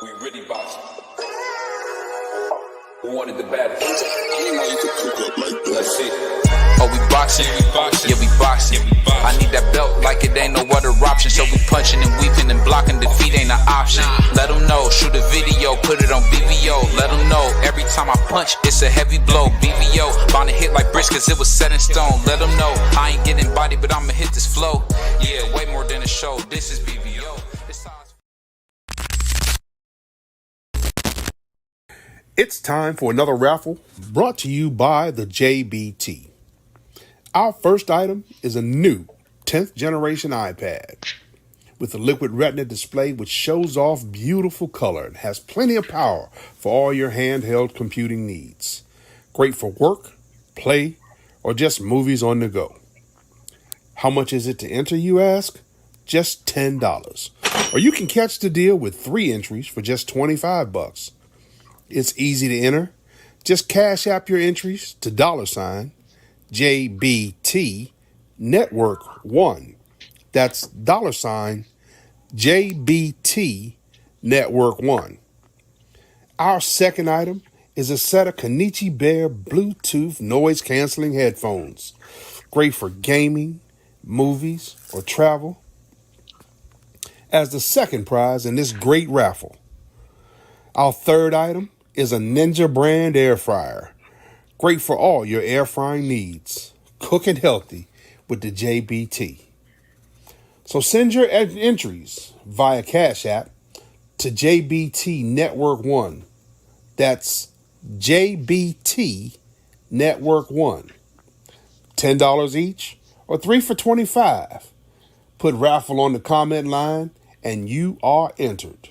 We really boxing. Who wanted the baddest? Let's see. Oh, we boxing? Yeah, we boxing. I need that belt like it ain't no other option. So we punching and weaving and blocking. Defeat ain't an option. Let them know. Shoot a video, put it on BVO. Let them know. Every time I punch, it's a heavy blow. BVO, bound to hit like bricks cause it was set in stone. Let them know. I ain't getting body, but I'ma hit this flow. Yeah, way more than a show. This is BVO. It's time for another raffle brought to you by the JBT. Our first item is a new 10th generation iPad with a liquid retina display which shows off beautiful color and has plenty of power for all your handheld computing needs. Great for work, play, or just movies on the go. How much is it to enter, you ask? Just $10. Or you can catch the deal with 3 entries for just $25. It's easy to enter. Just cash app your entries to $JBT Network 1. That's $JBT Network 1. Our second item is a set of Konichi Bear Bluetooth noise canceling headphones. Great for gaming, movies, or travel. As the second prize in this great raffle. Our third item is a Ninja brand air fryer. Great for all your air frying needs. Cooking healthy with the JBT. So send your entries via Cash App to JBT Network 1. That's JBT Network 1. $10 each or 3 for $25. Put raffle on the comment line and you are entered.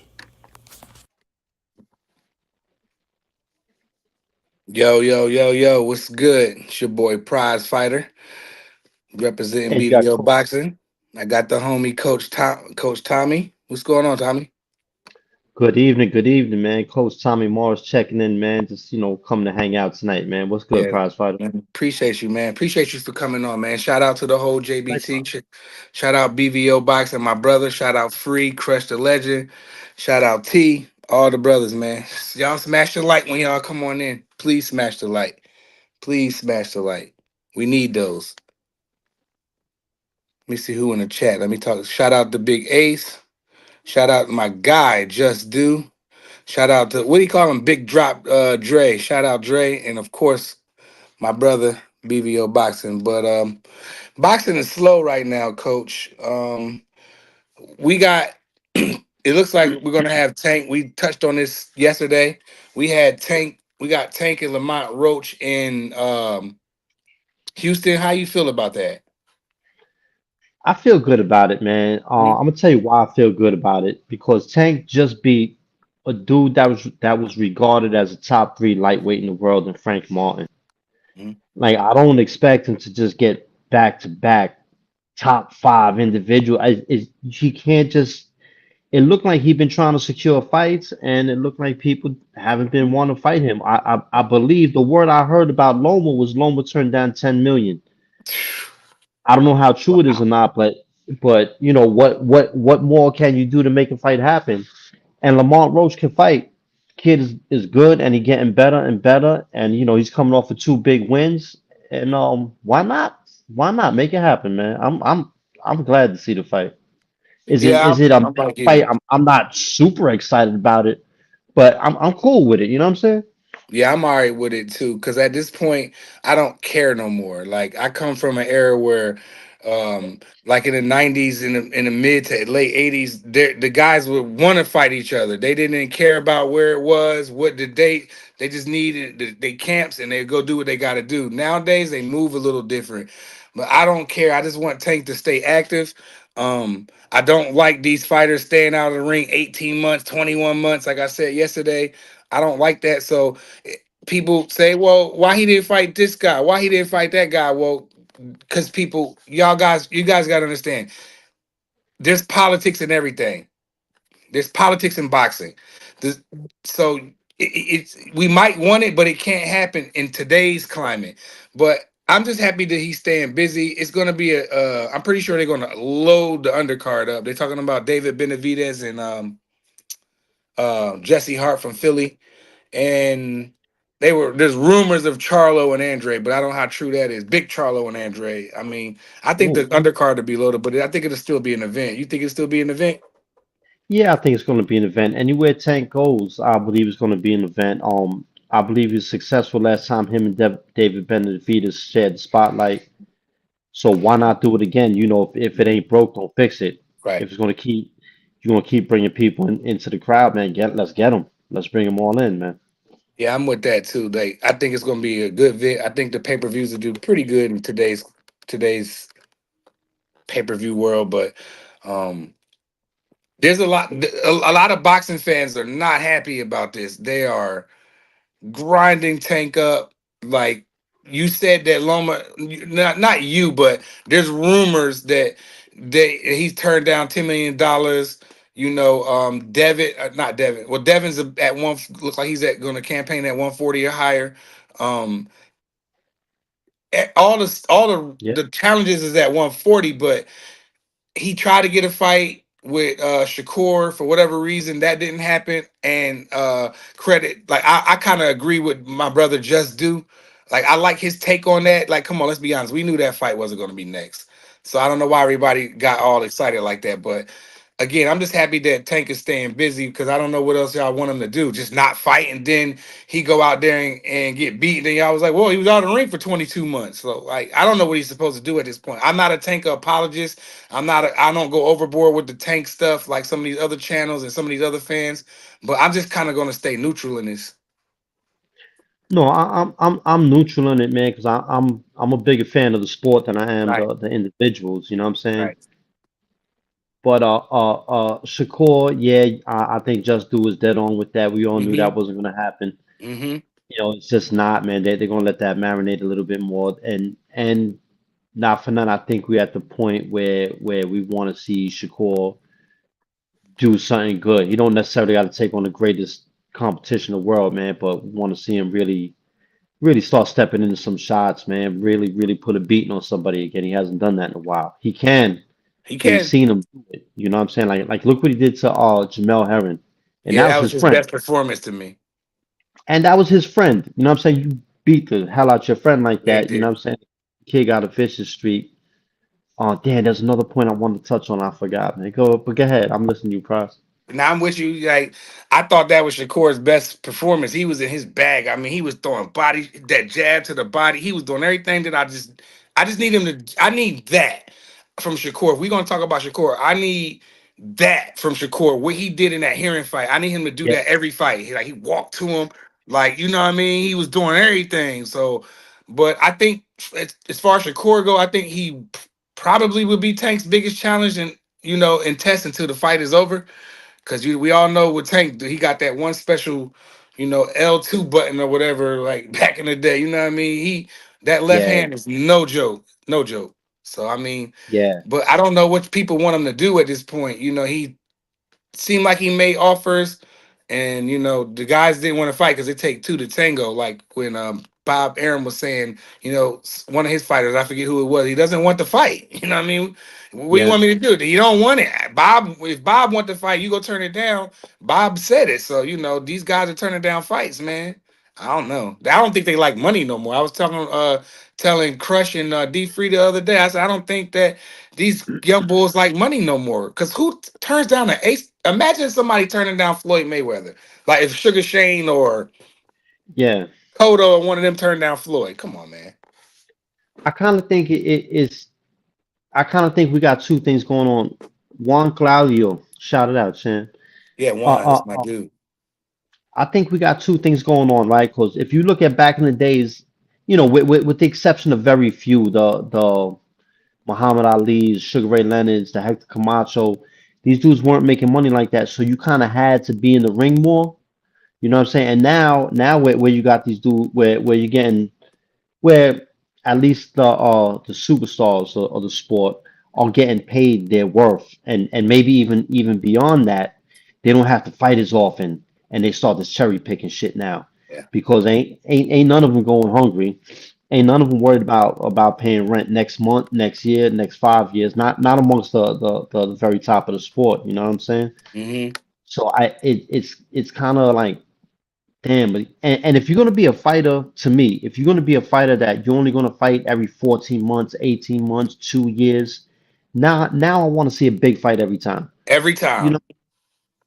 Yo, what's good? It's your boy Prize Fighter, representing And you got BVO Boxing. I got the homie Coach Tommy. What's going on, Tommy? good evening, man. Coach Tommy Morris checking in, man. Just coming to hang out tonight, man. What's good, Yeah, prize fighter? man. Appreciate you, man. Appreciate you for coming on, man. Shout out to the whole JBT. Likewise. Shout out BVO Boxing, my brother. Shout out Free, Crush the Legend. Shout out T, all the brothers, man. Y'all smash the like when y'all come on in. Please smash the like. Please smash the like. We need those. Let me see who in the chat. Let me talk. Shout out to Big Ace. Shout out to my guy, Just Do. Shout out to what do you call him? Big Drop Dre. Shout out Dre. And of course, my brother, BVO Boxing. But boxing is slow right now, coach. We got it looks like we're gonna have Tank. We touched on this yesterday. We had Tank, we got Tank and Lamont Roach in Houston. How you feel about that? I feel good about it, man. Mhm. I'm gonna tell you why I feel good about it because Tank just beat a dude that was regarded as a top 3 lightweight in the world in Frank Martin. Mhm. Like I don't expect him to just get back to back top 5 individual. He can't just. It looked like he'd been trying to secure fights, and it looked like people haven't been wanting to fight him. I believe the word I heard about Loma turned down 10 million. I don't know how true it is or not, but what more can you do to make a fight happen? And Lamont Roach can fight. Kid is good, and he's getting better and better, and he's coming off of 2 big wins. And why not? Why not make it happen, man? I'm glad to see the fight. Is it Yeah, is it a I'm big like you. fight? I'm not super excited about it, but I'm cool with it. You know what I'm saying? Yeah, I'm all right with it too. Cause at this point, I don't care no more. Like I come from an era where, like in the '90s, in the mid to late '80s, the guys would want to fight each other. They didn't care about where it was, what the date. They just needed they camps and they go do what they got to do. Nowadays, they move a little different. But I don't care. I just want Tank to stay active. I don't like these fighters staying out of the ring 18 months, 21 months. Like I said yesterday, I don't like that. So people say, well, why he didn't fight this guy? Why he didn't fight that guy? Well, because you guys got to understand, there's politics in everything. There's politics in boxing. This, so it's we might want it, but it can't happen in today's climate. But I'm just happy that he's staying busy. It's gonna be I'm pretty sure they're gonna load the undercard up. They're talking about David Benavidez and Jesse Hart from Philly, and there's rumors of Charlo and Andre, but I don't know how true that is. Big Charlo and Andre. I mean, I think the Ooh. undercard will be loaded, but I think it'll still be an event. You think it'll still be an event? Yeah, I think it's going to be an event. Anywhere Tank goes, I believe it's going to be an event. I believe he was successful last time him and David Benavidez shared the spotlight. So why not do it again? You know, if it ain't broke, don't fix it. Right. If it's going to keep, you're going to keep bringing people into the crowd, man. Let's get them. Let's bring them all in, man. Yeah, I'm with that too. Like, I think it's going to be a good vid. I think the pay per views will do pretty good in today's pay per view world, but um, there's a lot of boxing fans are not happy about this. They are grinding Tank up. Like you said that Loma, not you, but there's rumors that he's turned down $10 million. Devin, not Devin. Well, Devin's at one. Looks like he's at going to campaign at 140 or higher. Um, Yeah. the challenges is at 140, but he tried to get a fight with Shakur for whatever reason that didn't happen. And credit, like I kind of agree with my brother Just Do. Like I like his take on that. Like, come on, let's be honest. We knew that fight wasn't going to be next. So I don't know why everybody got all excited like that. But again, I'm just happy that Tank is staying busy because I don't know what else y'all want him to do. Just not fight, and then he go out there and get beat. And y'all was like, well, he was out of the ring for 22 months. So like, I don't know what he's supposed to do at this point. I'm not a Tank apologist. I don't go overboard with the Tank stuff like some of these other channels and some of these other fans. But I'm just kind of going to stay neutral in this. No, I'm neutral on it, man, because I'm a bigger fan of the sport than I am Right. the individuals. You know what I'm saying? Right. But Shakur, yeah, I think Just Do is dead on with that. We all knew Mm-hmm. that wasn't gonna happen. Mm-hmm. You know, it's just not, man. They're gonna let that marinate a little bit more, and not for none. I think we're at the point where we want to see Shakur do something good. He don't necessarily got to take on the greatest competition in the world, man, but we want to see him really start stepping into some shots, man. Really put a beating on somebody again. He hasn't done that in a while. He can. He We've can. seen him do it. You know what I'm saying? Like look what he did to Jamel Herring. And Yeah, that was that was his his friend. best performance to me. And that was his friend. You know what I'm saying? You beat the hell out your friend like Yeah, he that. You know did. what I'm saying? Kid got a vicious streak. Oh damn, there's another point I wanted to touch on. I forgot, man. Go ahead. I'm listening to you, Price. Now I'm with you. Like I thought that was Shakur's best performance. He was in his bag. I mean, he was throwing body that jab to the body. He was doing everything that I just need him to. I need that from Shakur. If we're gonna talk about Shakur, I need that from Shakur. What he did in that hearing fight, I need him to do Yeah, that every fight. He walked to him, like you know what I mean. He was doing everything. So, but I think as far as Shakur go, I think he probably would be Tank's biggest challenge, and in test until the fight is over. Cause we all know what Tank do. He got that one special, L2 button or whatever, like back in the day. You know what I mean? That left yeah, hand is no joke. No joke. So I mean, yeah, but I don't know what people want him to do at this point. He seemed like he made offers, and the guys didn't want to fight because it take two to tango. Like when Bob Arum was saying, one of his fighters, I forget who it was, he doesn't want to fight. You know what I mean? What do you yeah, want me to do? You don't want it, Bob. If Bob want to fight, you go turn it down. Bob said it, so these guys are turning down fights, man. I don't know. I don't think they like money no more. I was telling Crush and D Free the other day. I said I don't think that these young bulls like money no more. Cause who turns down an ace? Imagine somebody turning down Floyd Mayweather. Like if Sugar Shane or yeah. Cotto or one of them turned down Floyd. Come on, man. I kind of think it is. I kind of think we got two things going on. Juan Claudio, shout it out, Chan. Yeah, Uh, Juan, uh, that's my uh, dude. I think we got two things going on, right? Because if you look at back in the days, with the exception of very few, the Muhammad Ali's, Sugar Ray Leonard's, the Hector Camacho, these dudes weren't making money like that, so you kind of had to be in the ring more. You know what I'm saying? And now where you got these dudes where you're getting where at least the superstars of the sport are getting paid their worth, and maybe even beyond that, they don't have to fight as often, and they start this cherry picking shit now Yeah. because ain't none of them going hungry. Ain't none of them worried about paying rent next month, next year, next 5 years. Not amongst the very top of the sport. You know what I'm saying? Hmm. So it's kind of like damn. And if you're gonna be a fighter, to me, if you're gonna be a fighter that you're only gonna fight every 14 months, 18 months, 2 years, now I want to see a big fight every time. Every You know, time.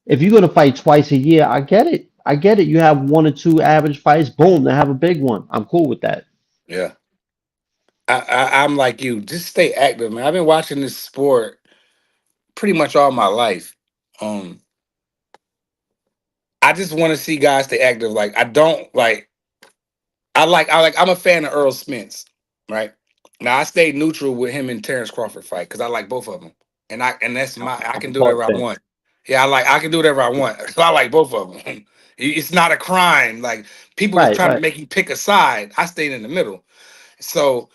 if you're gonna fight twice a year, I get it. I get it. You have 1 or 2 average fights, boom, then have a big one. I'm cool with that. Yeah. I'm like you. Just stay active, man. I've been watching this sport pretty much all my life. Um, I just want to see guys stay active. Like I don't like. I'm a fan of Earl Spence, right? Now I stayed neutral with him and Terrence Crawford fight because I like both of them, and that's my I I'm can a do Paul whatever I fan. want. Yeah, I can do whatever I want. So I like both of them. It's not a crime. Like people was Right, trying to right. make you pick a side. I stayed in the middle. So,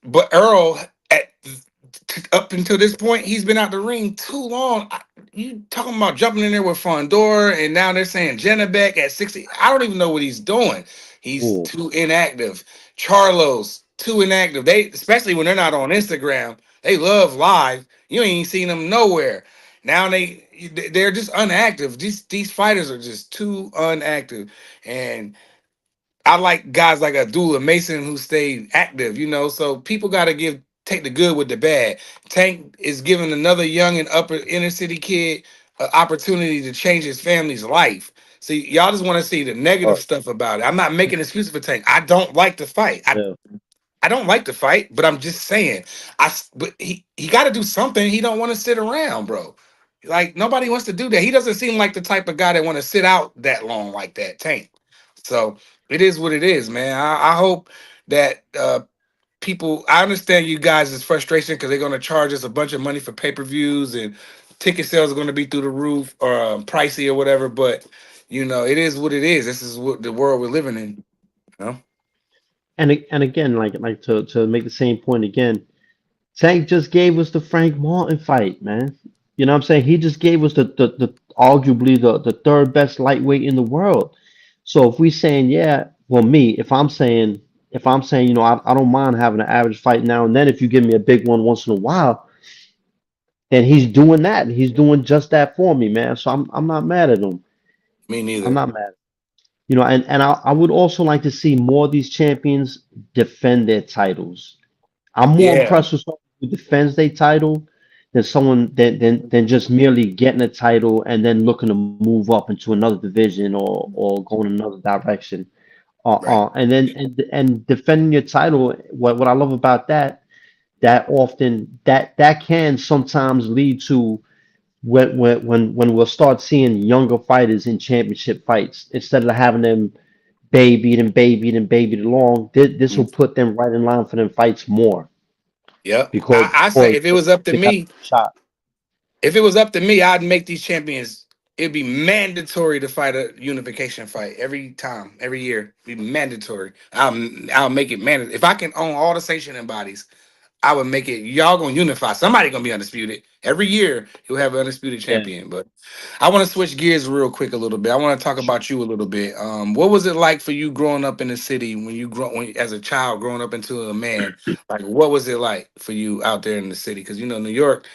but Earl, at up until this point, he's been out the ring too long. You talking about jumping in there with Fondor, and now they're saying Janabek at 60. I don't even know what he's doing. He's Ooh, too inactive. Charlo's too inactive. They, especially when they're not on Instagram, they love live. You ain't seen them nowhere. Now they're just unactive. These fighters are just too unactive, and I like guys like Abdullah Mason who stayed active, so people got to take the good with the bad. Tank is giving another young and upper inner city kid an opportunity to change his family's life. See, y'all just want to see the negative oh, stuff about it. I'm not making excuses for Tank. I don't like the fight. yeah. I don't like the fight, but I'm just saying, but he got to do something. He don't want to sit around, bro. Like nobody wants to do that. He doesn't seem like the type of guy that want to sit out that long like that. Tank. So it is what it is, man. I hope that people. I understand you guys' frustration because they're going to charge us a bunch of money for pay-per-views and ticket sales are going to be through the roof or pricey or whatever. But it is what it is. This is what the world we're living in. You know? And again, like to make the same point again, Tank just gave us the Frank Martin fight, man. You know what I'm saying? He just gave us the arguably the third best lightweight in the world. So if we saying, yeah, well, me, if I'm saying, I don't mind having an average fight now and then if you give me a big one once in a while, then he's doing that. He's doing just that for me, man. So I'm not mad at him. Me I'm neither. not mad. And I would also like to see more of these champions defend their titles. I'm more Yeah. impressed with someone who defends their title than someone than just merely getting a title and then looking to move up into another division or go in another direction. Right. And then and defending your title. What I love about that often that can sometimes lead to when we'll start seeing younger fighters in championship fights instead of having them babied along. This will Mm. put them right in line for them fights more Yep. because I say if it was up to they got me, a shot. I'd make these champions. It'd be mandatory to fight a unification fight every time, every year. It'd be mandatory. I'll make it mandatory. If I can own all the sanctioning bodies, I would make it. Y'all gonna unify. Somebody gonna be undisputed every year. You'll have an undisputed Yeah, champion. But I want to switch gears real quick a little bit. I want to talk sure. about you a little bit. What was it like for you growing up in the city when as a child growing up into a man? Like, what was it like for you out there in the city? Because New York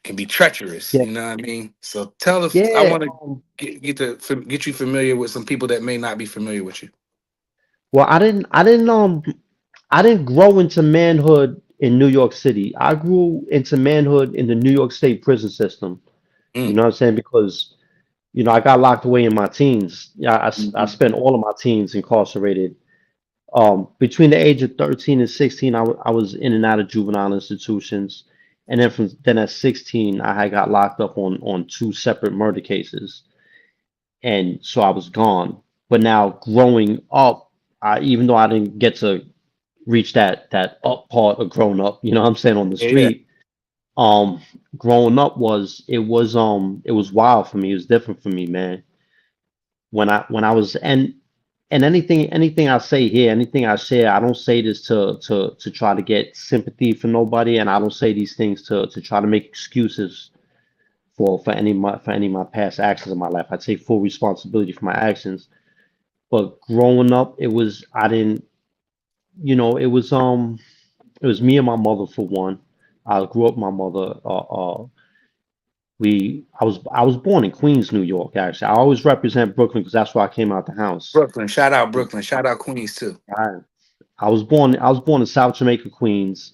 can be treacherous. Yeah, You know what I mean? So tell us. I yeah. want to get you familiar with some people that may not be familiar with you. Well, I didn't grow into manhood in New York City. I grew into manhood in the New York State prison system. You Mm. know what I'm saying? Because I got locked away in my teens. Yeah, I Mhm. spent all of my teens incarcerated. Between the age of 13 and 16, I was in and out of juvenile institutions. And then at 16, I had got locked up on 2 separate murder cases. And so I was gone. But now growing up, even though I didn't get to reach that up part of grown up, you know what I'm saying, on the Yeah, yeah. street, um, growing up it was wild for me. It was different for me, man. When I was and anything I say here, anything I share, I don't say this to try to get sympathy for nobody, and I don't say these things to try to make excuses for any of my past actions in my life. I take full responsibility for my actions. But growing up, it was I didn't, it was me and my mother for one. I grew up with my mother I was born in Queens, New York. Actually, I always represent Brooklyn because that's where I came out the house. Brooklyn. Shout out Brooklyn. Shout out Queens too. I, I was born in South Jamaica, Queens.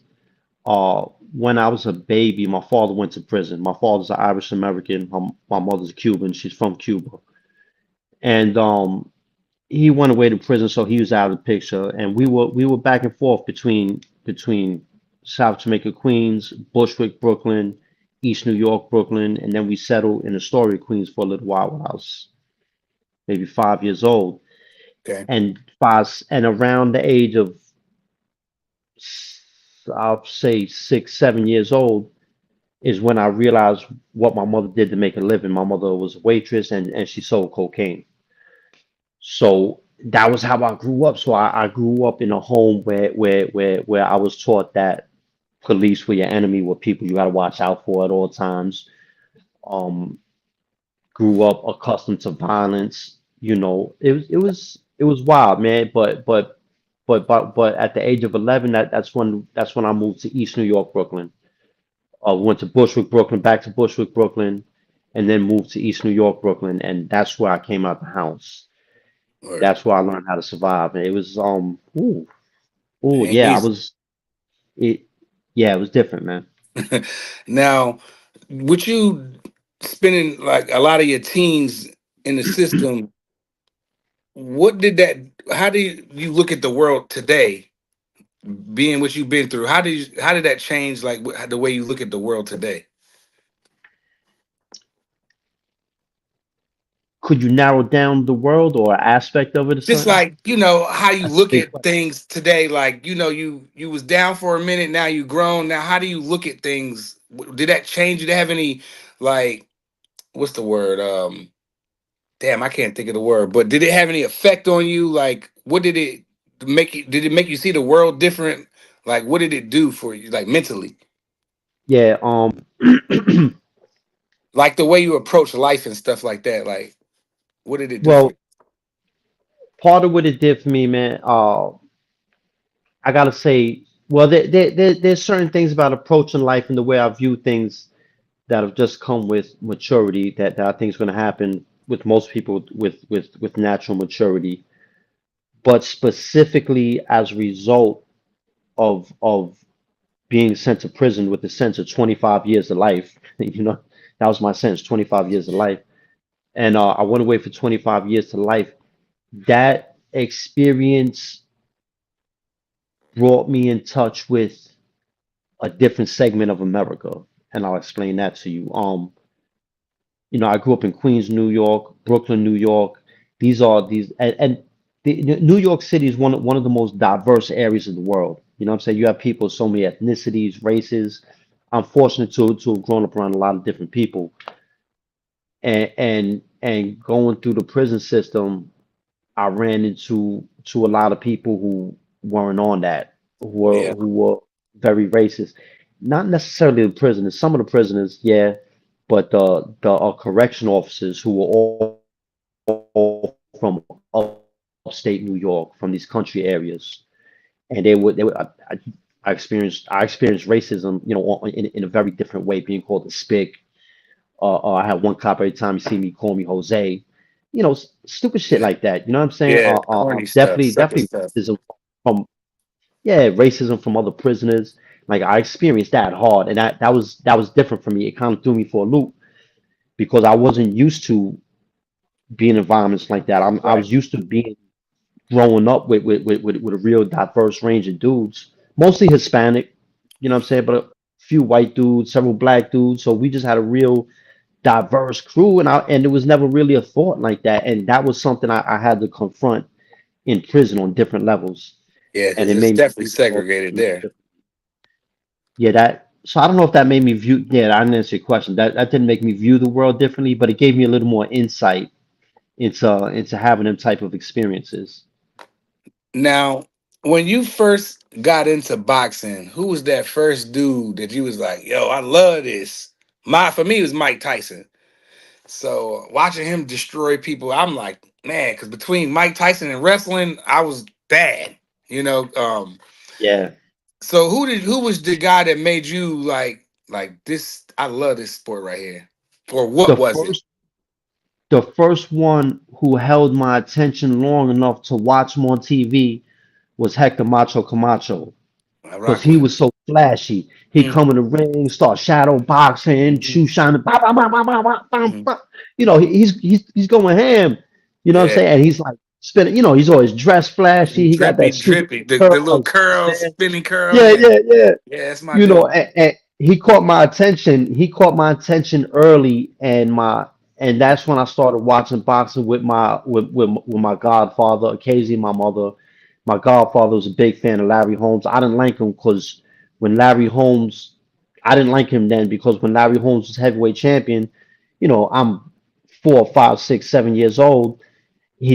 When I was a baby, my father went to prison. My father's an Irish American. My mother's a Cuban. She's from Cuba, and he went away to prison, so he was out of the picture. And we were back and forth between South Jamaica, Queens, Bushwick, Brooklyn, East New York, Brooklyn, and then we settled in Astoria, Queens for a little while when I was maybe 5 years old. Okay. And around the age of I'll say 6, 7 years old is when I realized what my mother did to make a living. My mother was a waitress and she sold cocaine. So that was how I grew up. So I grew up in a home where I was taught that police were your enemy, were people you gotta watch out for at all times. Um, Grew up accustomed to violence. It was wild, man. But at the age of 11, that's when I moved to East New York, Brooklyn. Went to Bushwick, Brooklyn, back to Bushwick, Brooklyn, and then moved to East New York, Brooklyn, and that's where I came out the house. Word. That's where I learned how to survive. And it was Ain't yeah, easy. it yeah, it was different, man. Now, with you spending like a lot of your teens in the system, what did that? How do you look at the world today, being what you've been through? How did that change like the way you look at the world today? Could you narrow down the world or aspect of it or Just something? like how you That's a look big at question. things today. Like you was down for a minute, now you grown. Now how do you look at things? Did that change? Did it have any like what's the word? Damn, I can't think of the word. But did it have any effect on you? Like, what did it make you? Did it make you see the world different? Like, what did it do for you, like mentally? Yeah, Like the way you approach life and stuff like that. Like, what did it do for well, you? part of what it did for me, man, I gotta say, well, there's certain things about approaching life and the way I view things that have just come with maturity that I think is going to happen with most people with natural maturity, but specifically as a result of being sent to prison with a sentence of 25 years to life. That was my sentence, 25 years to life, and I went away for 25 years to life. That experience brought me in touch with a different segment of America, and I'll explain that to you. I grew up in Queens, New York, Brooklyn, New York. New York City is one of the most diverse areas of the world. You know what I'm saying? You have people of so many ethnicities, races. I'm fortunate to have grown up around a lot of different people, and going through the prison system, I ran into a lot of people who weren't on that, Yeah, who were very racist. Not necessarily the prisoners. Some of the prisoners, yeah, but the correction officers who were all from upstate New York, from these country areas, and they would I experienced racism, in a very different way, being called a spick. I had one cop every time he see me call me Jose, stupid shit yeah, like that. You know what I'm saying? yeah. Corny stuff, sucker Definitely stuff. racism from yeah, racism from other prisoners. Like I experienced that hard, and that was different for me. It kind of threw me for a loop because I wasn't used to being in environments like that. I Right. was used to being growing up with a real diverse range of dudes, mostly Hispanic, you know what I'm saying, but a few white dudes, several black dudes. So we just had a real diverse crew, and it was never really a thought like that. And that was something I had to confront in prison on different levels, Yeah, and because it it's made me definitely view the world segregated there. differently. Yeah, that. So I don't know if that made me view. Yeah, I didn't answer your question. That didn't make me view the world differently, but it gave me a little more insight into having them type of experiences. Now, when you first got into boxing, who was that first dude that you was like, "Yo, I love this"? For me, it was Mike Tyson. So watching him destroy people, I'm like, man, because between Mike Tyson and wrestling, I was bad. You know. Yeah. So who was the guy that made you like this? I love this sport right here. Or what The was it? first one who held my attention long enough to watch him on TV was Hector Macho Camacho I because rock he with it. was so flashy. He Mm, come in the ring, start shadow boxing, mhm, shoe shining, bah, bah, bah, bah, bah, bah, bah, mhm. bah. He's going ham. You know what I'm Yeah. saying? And he's like spinning. He's always dressed flashy. He got Drippy, that super drippy. curl. The little You know what I'm curls, saying? spinning curl. Yeah, Yeah. yeah, yeah. Yeah, that's my dude. And he caught my attention. He caught my attention early, and that's when I started watching boxing with my godfather. Occasionally, my mother. My godfather was a big fan of Larry Holmes. I didn't like him because when Larry Holmes, I didn't like him then because when Larry Holmes was heavyweight champion, I'm 4, 5, 6, 7 years old.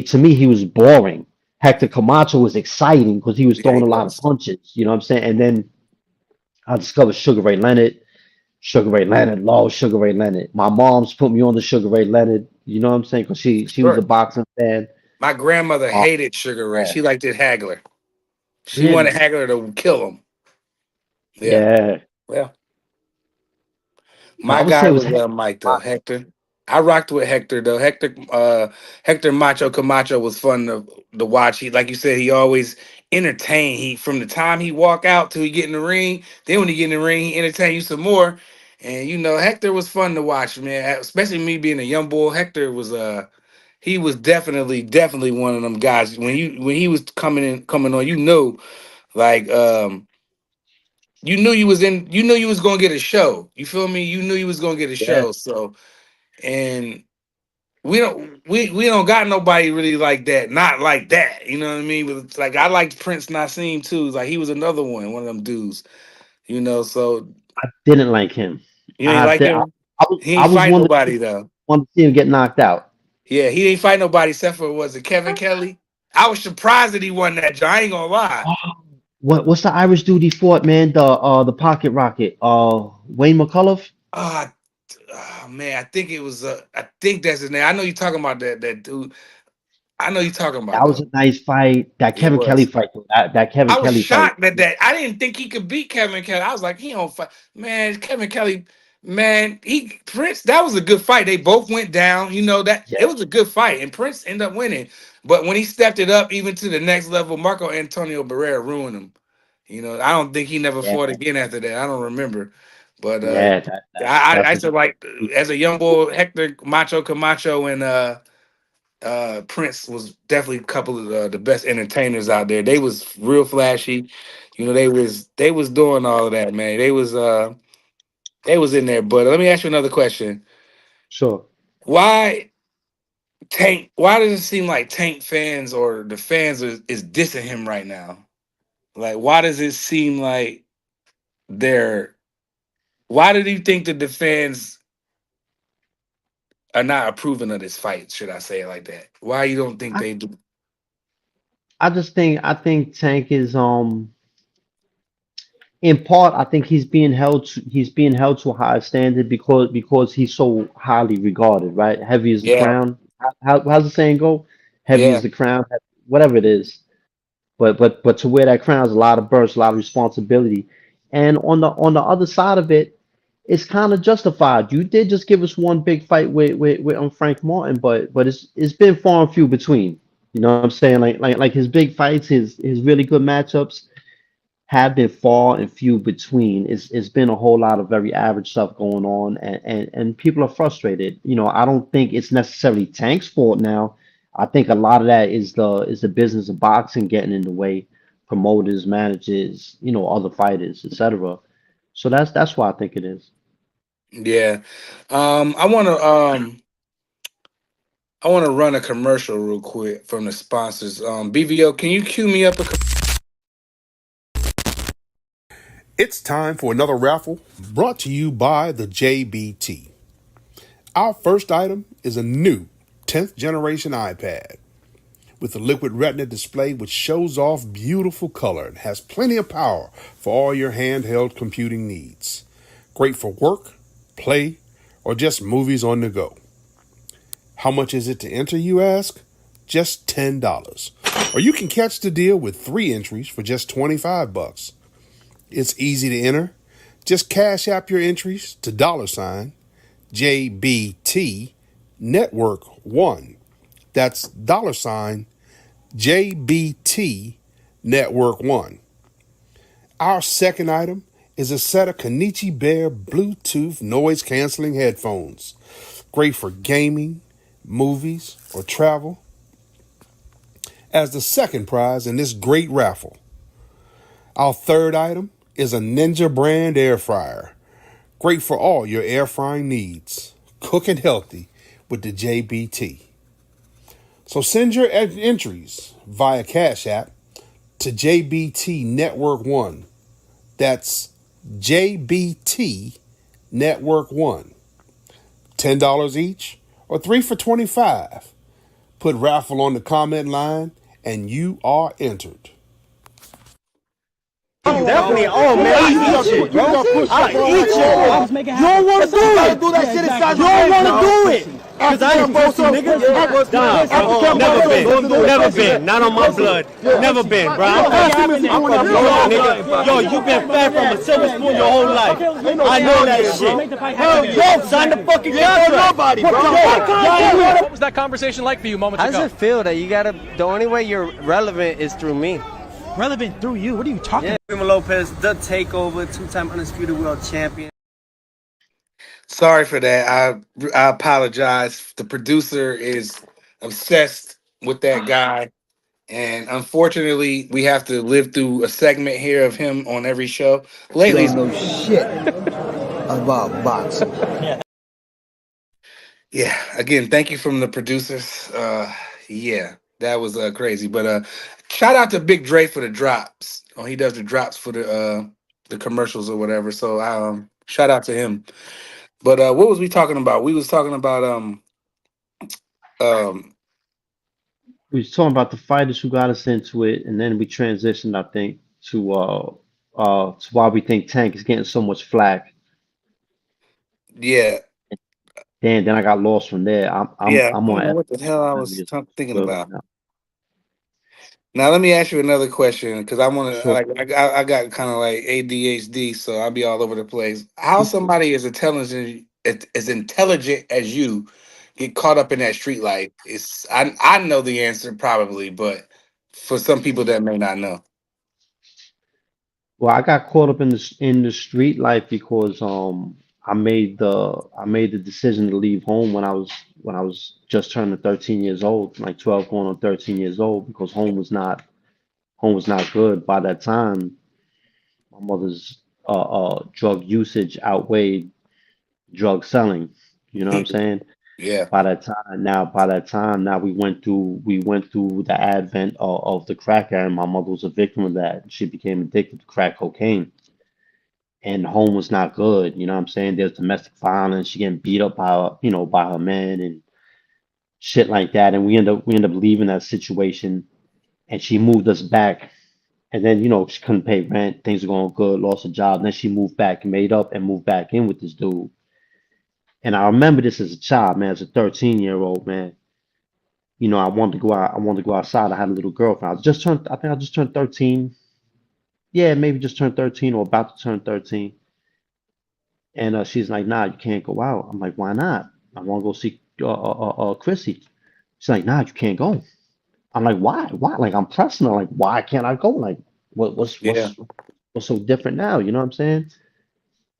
To me he was boring. Hector Camacho was exciting because he was Yeah, throwing he a lot of was. punches. You know what I'm saying? And then I discovered Sugar Ray Leonard. Sugar Ray Leonard, love Sugar Ray Leonard. My mom's put me on the Sugar Ray Leonard. You know what I'm saying? Because she was a Sure. boxing fan. My grandmother Uh, hated Sugar Ray. yeah, She liked it Hagler. She wanted really, Hagler to kill him. Yeah. yeah. Well, But I my would say guy it was was Hector Mike though, Camacho. Hector. I rocked with Hector though. Hector Macho Camacho was fun to watch. He, like you said, he always entertained. He, from the time he walk out till he get in the ring, then when he get in the ring, he entertain you some more. And Hector was fun to watch, man. Especially me being a young boy. Hector was he was definitely one of them guys. When he was coming on, like you knew you was gonna get a show. You feel me? You knew you was gonna get a Yeah, show. So, and we don't got nobody really like that. Not like that. You know what I mean? But like I liked Prince Nassim too. Like he was another one of them dudes. So didn't like him. you ain't I like did. I, him? I was He I ain't was fight one that nobody though. wanted to see him get knocked out. Yeah, he didn't fight nobody except for, was it Kevin Kelly? I was surprised that he won that job. I ain't gonna lie. Oh, what's the Irish dude he fought, man? The pocket rocket. Wayne McCullough. Ah, man, I think it was. I think that's his name. I know you're talking about that dude. I know you're talking about That was though. a nice fight. That It Kevin Kelly was. fight. That Kevin I was Kelly fight. shocked that I didn't think he could beat Kevin Kelly. I was like, he don't fight. Man, Kevin Kelly, man, he Prince, that was a good fight. They both went down. That Yeah, it was a good fight, and Prince ended up winning. But when he stepped it up even to the next level, Marco Antonio Barrera ruined him. I don't think he never yeah, fought again after that. I don't remember. But yeah. I That's said, like, as a young boy, Hector Macho Camacho and Prince was definitely a couple of the best entertainers out there. They was real flashy. They was doing all of that, man. They was in there. But let me ask you another question. sure. Why Tank? Why does it seem like Tank fans or the fans is dissing him right now? Like, why does it seem like they're? Why do you think that the fans are not approving of this fight? Should I say it like that? Why you don't think I, they do? I think Tank is in part, I think he's being held to a high standard because he's so highly regarded, right? Heavy is the Yeah, crown. How's the saying go? Heavy is yeah, the crown, whatever it is. But to wear that crown is a lot of burst, a lot of responsibility. And on the other side of it, it's kind of justified. You did just give us one big fight with Frank Martin, but it's been far and few between. You know what I'm saying? Like his big fights, his really good matchups have been far and few between. It's been a whole lot of very average stuff going on, and people are frustrated. I don't think it's necessarily Tank's fault now. I think a lot of that is the business of boxing getting in the way, promoters, managers, other fighters, etc. So that's why I think it is. yeah. I want to run a commercial real quick from the sponsors. BVO, can you cue me up It's time for another raffle brought to you by the JBT. Our first item is a new 10th generation iPad with a liquid retina display which shows off beautiful color and has plenty of power for all your handheld computing needs. Great for work, play, or just movies on the go. How much is it to enter, you ask? Just $10. Or you can catch the deal with 3 entries for just $25. It's easy to enter. Just cash app your entries to JBT Network 1. That's $JBT Network 1. Our second item is a set of Kenichi Bear Bluetooth noise canceling headphones. Great for gaming, movies, or travel. As the second prize in this great raffle, our third item is a Ninja brand air fryer. Great for all your air frying needs. Cooking healthy with the JBT. So send your entries via Cash App to JBT Network 1. That's JBT Network 1. $10 each or 3 for $25. Put raffle on the comment line and you are entered. Definitely. Oh man, I eat shit, bro. I eat shit. You don't want to do it. Do that shit inside. You don't want to do it. Cause I ain't supposed to, nigga. Nah, never been. Not on my blood. Never been, bro. Yo, you been fed from a silver spoon your whole life. I know that shit. Yo, sign the fucking contract. Nobody, bro. What was that conversation like for you moments How ago? does it feel that you gotta? The only way you're relevant is through me. Relevant through you? What are you talking about? Primo Lopez, the Takeover, two-time undisputed world champion. Sorry for that. I apologize. The producer is obsessed with that guy. And unfortunately, we have to live through a segment here of him on every show. Lately, Don't know shit about boxing. yeah. Again, thank you from the producers. Yeah, that was crazy. But shout out to Big Dre for the drops. Oh, he does the drops for the commercials or whatever. So shout out to him. But what was we talking about? We was talking about We was talking about the fighters who got us into it, and then we transitioned, I think, to why we think Tank is getting so much flack. yeah. Then I got lost from there. I'm I on don't know what the hell I was just thinking good about. right now. Now let me ask you another question because I want to. Sure. I got kind of like ADHD, so I'll be all over the place. How somebody as intelligent as you get caught up in that street life? Is I know the answer probably, but for some people that may not know. Well, I got caught up in the street life because I made the decision to leave home when I was just turning 13 years old, like 12 going on 13 years old, because home was not good by that time. My mother's drug usage outweighed drug selling. You know what I'm saying? Yeah, By that time, now we went through the advent of the crack era. My mother was a victim of that. She became addicted to crack cocaine. And home was not good. You know what I'm saying? There's domestic violence. She getting beat up by her man and shit like that. And we end up leaving that situation. And she moved us back. And then she couldn't pay rent. Things were going good. Lost her job. And then she moved back and made up and moved back in with this dude. And I remember this as a child, man, as a 13-year-old, man. I wanted to go out. I wanted to go outside. I had a little girlfriend. I think I just turned 13. Yeah, maybe just turned 13 or about to turn 13. And she's like, nah, you can't go out. I'm like, why not? I want to go see Chrissy. She's like, nah, you can't go. I'm like, why? Why? Like, I'm pressing her. Like, why can't I go? Like, what's so different now? You know what I'm saying?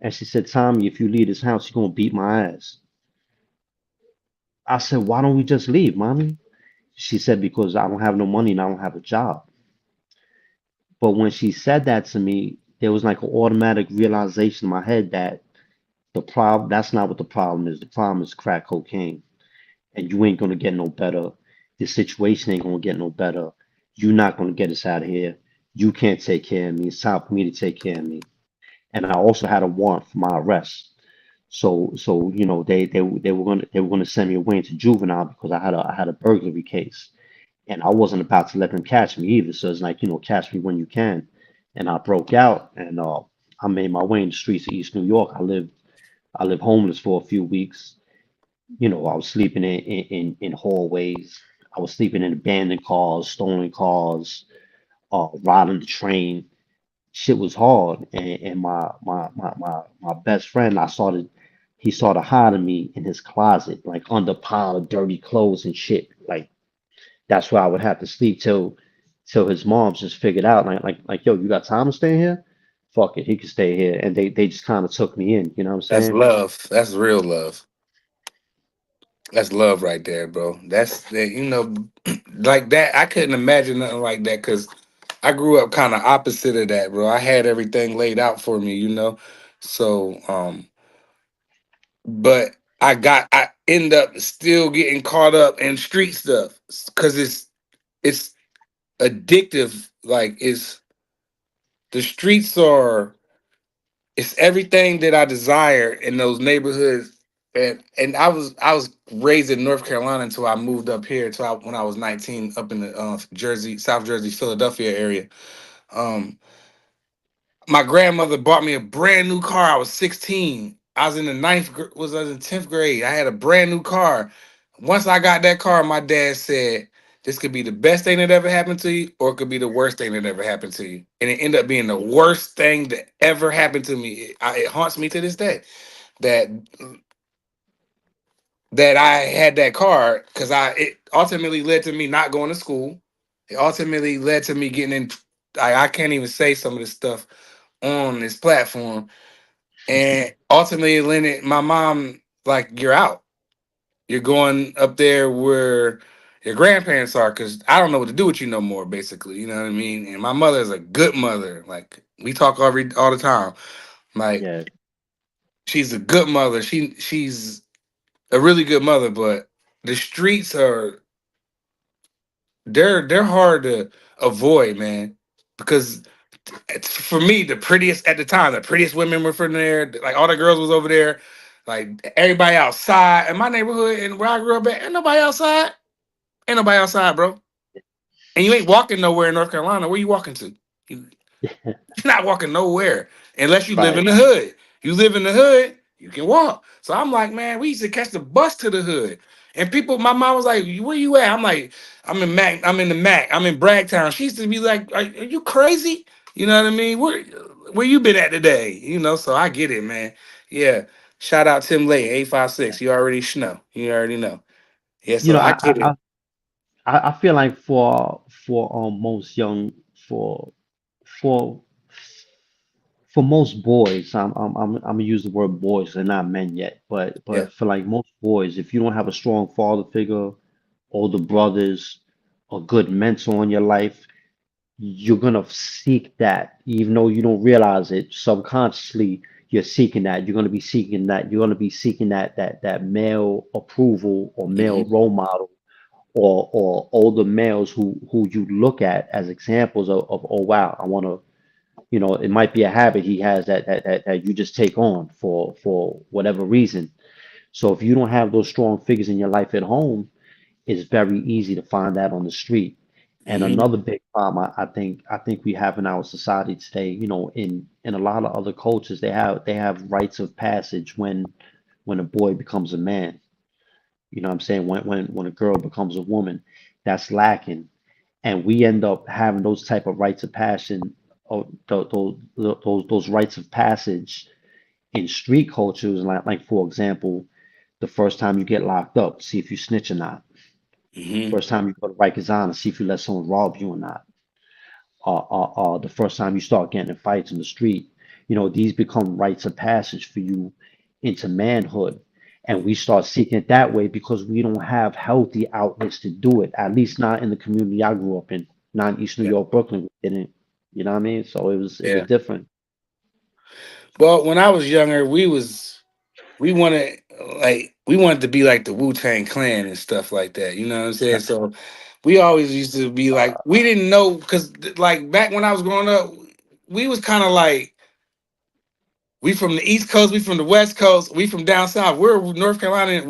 And she said, Tommy, if you leave this house, you're gonna beat my ass. I said, why don't we just leave, mommy? She said, because I don't have no money and I don't have a job. But when she said that to me, there was like an automatic realization in my head that that's not what the problem is. The problem is crack cocaine. And you ain't gonna get no better. The situation ain't gonna get no better. You're not gonna get us out of here. You can't take care of me. It's time for me to take care of me. And I also had a warrant for my arrest. So they were gonna send me away into juvenile because I had a burglary case. And I wasn't about to let them catch me either. So it's like, catch me when you can. And I broke out and I made my way in the streets of East New York. I lived homeless for a few weeks. I was sleeping in hallways. I was sleeping in abandoned cars, stolen cars, riding the train. Shit was hard. And my best friend, he started hiding me in his closet, like under a pile of dirty clothes and shit. Like that's where I would have to sleep till his mom's just figured out, like, yo, you got time to stay here? Fuck it, he could stay here. And they just kind of took me in, you know what I'm That's saying? love. That's real love. That's love right there, bro. That's that. Like that. I couldn't imagine nothing like that because I grew up kind of opposite of that, bro. I had everything laid out for me. So, but I end up still getting caught up in street stuff because it's addictive. Like the streets are it's everything that I desire in those neighborhoods. And I was raised in North Carolina until I moved up here when I was 19 up in the South Jersey, Philadelphia area. Um, my grandmother bought me a brand new car. I was 16. I was in the I was in 10th grade. I had a brand new car. Once I got that car, my dad said, this could be the best thing that ever happened to you, or it could be the worst thing that ever happened to you. And it ended up being the worst thing that ever happened to me. It haunts me to this day that I had that car because it ultimately led to me not going to school. It ultimately led to me getting in. I can't even say some of this stuff on this platform. And ultimately, it landed my mom like, you're out. You're going up there where your grandparents are because I don't know what to do with you no more, basically. You know what I mean? And my mother is a good mother. Like, we talk all the time. Like, Yeah. she's a good mother. She's a really good mother, but the streets they're hard to avoid, man. Because for me, the prettiest at the time, the prettiest women were from there. Like all the girls was over there. Like everybody outside in my neighborhood and where I grew up at, ain't nobody outside. Ain't nobody outside, bro. And you ain't walking nowhere in North Carolina. Where you walking to? You're not walking nowhere unless you live in Right. the hood. You live in the hood, you can walk. So I'm like, man, we used to catch the bus to the hood. And people, my mom was like, where you at? I'm like, I'm in Mac, I'm in the Mac, I'm in Bragtown. She used to be like, are you crazy? You know what I mean? Where you been at today? So I get it, man. Yeah. Shout out Tim Lay, 856. You already know. You already know. Yeah, You so know, I get it. I feel like for most young for for most boys, I'm gonna use the word boys, they're not men yet, Yeah. but for like most boys, if you don't have a strong father figure, older brothers, a good mentor in your life, you're gonna seek that, even though you don't realize it subconsciously. You're seeking that. You're gonna be seeking that. You're gonna be seeking that male approval or male Hmm. role model or older males who you look at as examples of oh wow, I want to, it might be a habit he has that you just take on for whatever reason. So if you don't have those strong figures in your life at home, it's very easy to find that on the street. And Hmm. another big problem I think we have in our society today, in a lot of other cultures, they have rites of passage when a boy becomes a man. You know what I'm saying? When a girl becomes a woman, that's lacking. And we end up having those type of rites of passion, or those rites of passage in street cultures, like for example, the first time you get locked up, see if you snitch or not. Hmm. First time you go to Rikers Island, see if you let someone rob you or not. The first time you start getting in fights in the street, these become rites of passage for you into manhood. And we start seeking it that way because we don't have healthy outlets to do it, at least not in the community I grew up in, not in East New Yeah. York, Brooklyn. We didn't, you know what I mean? So it was Yeah. different. Well, when I was younger, we wanted we wanted to be like the Wu-Tang Clan and stuff like that. You know what I'm saying? So we always used to be like, we didn't know because like back when I was growing up, we was kind of like, we from the East Coast, we from the West Coast, we from down south. We're North Carolina,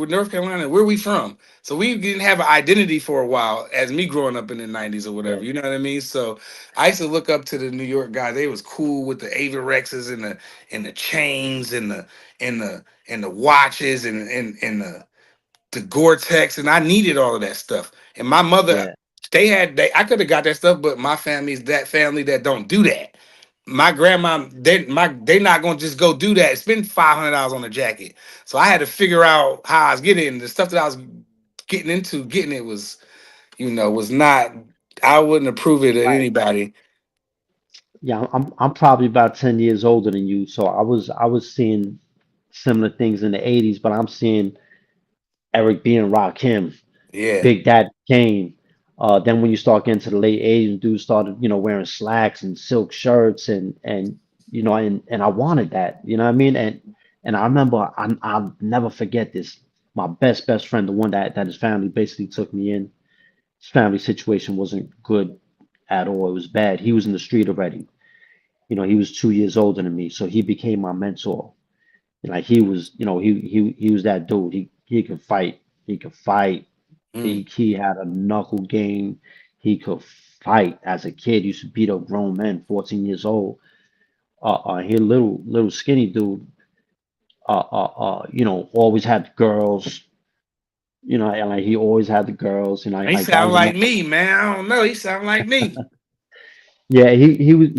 where we from. So we didn't have an identity for a while as me growing up in the 90s or Yeah, whatever. You know what I mean? So I used to look up to the New York guys. They was cool with the Avirexes and the chains and the watches and the Gore-Tex, and I needed all of that stuff. And my mother, yeah, I could have got that stuff, but my family's that family that don't do that. my grandma, they not gonna just go do that. Spend $500 on a jacket. So I had to figure out how I was getting it. And the stuff that I was getting it was, was not. I wouldn't approve it to Right. anybody. Yeah, I'm probably about 10 years older than you, so I was seeing similar things in the 80s, but I'm seeing Eric B and Rakim, Yeah, Big Daddy Kane. Then when you start getting to the late 80s, dudes started, wearing slacks and silk shirts and I wanted that, you know what I mean? And I remember I'll never forget this. My best friend, the one that his family basically took me in, his family situation wasn't good at all. It was bad. He was in the street already. He was 2 years older than me, so he became my mentor. And like he was, he was that dude. He could fight. He could fight. mm. He had a knuckle game. He could fight as a kid. He used to beat up grown men, 14 years old. He a little skinny dude. Always had girls. And like he always had the girls. He Like that sound was like me, man. I don't know. He sound like me. Yeah, he was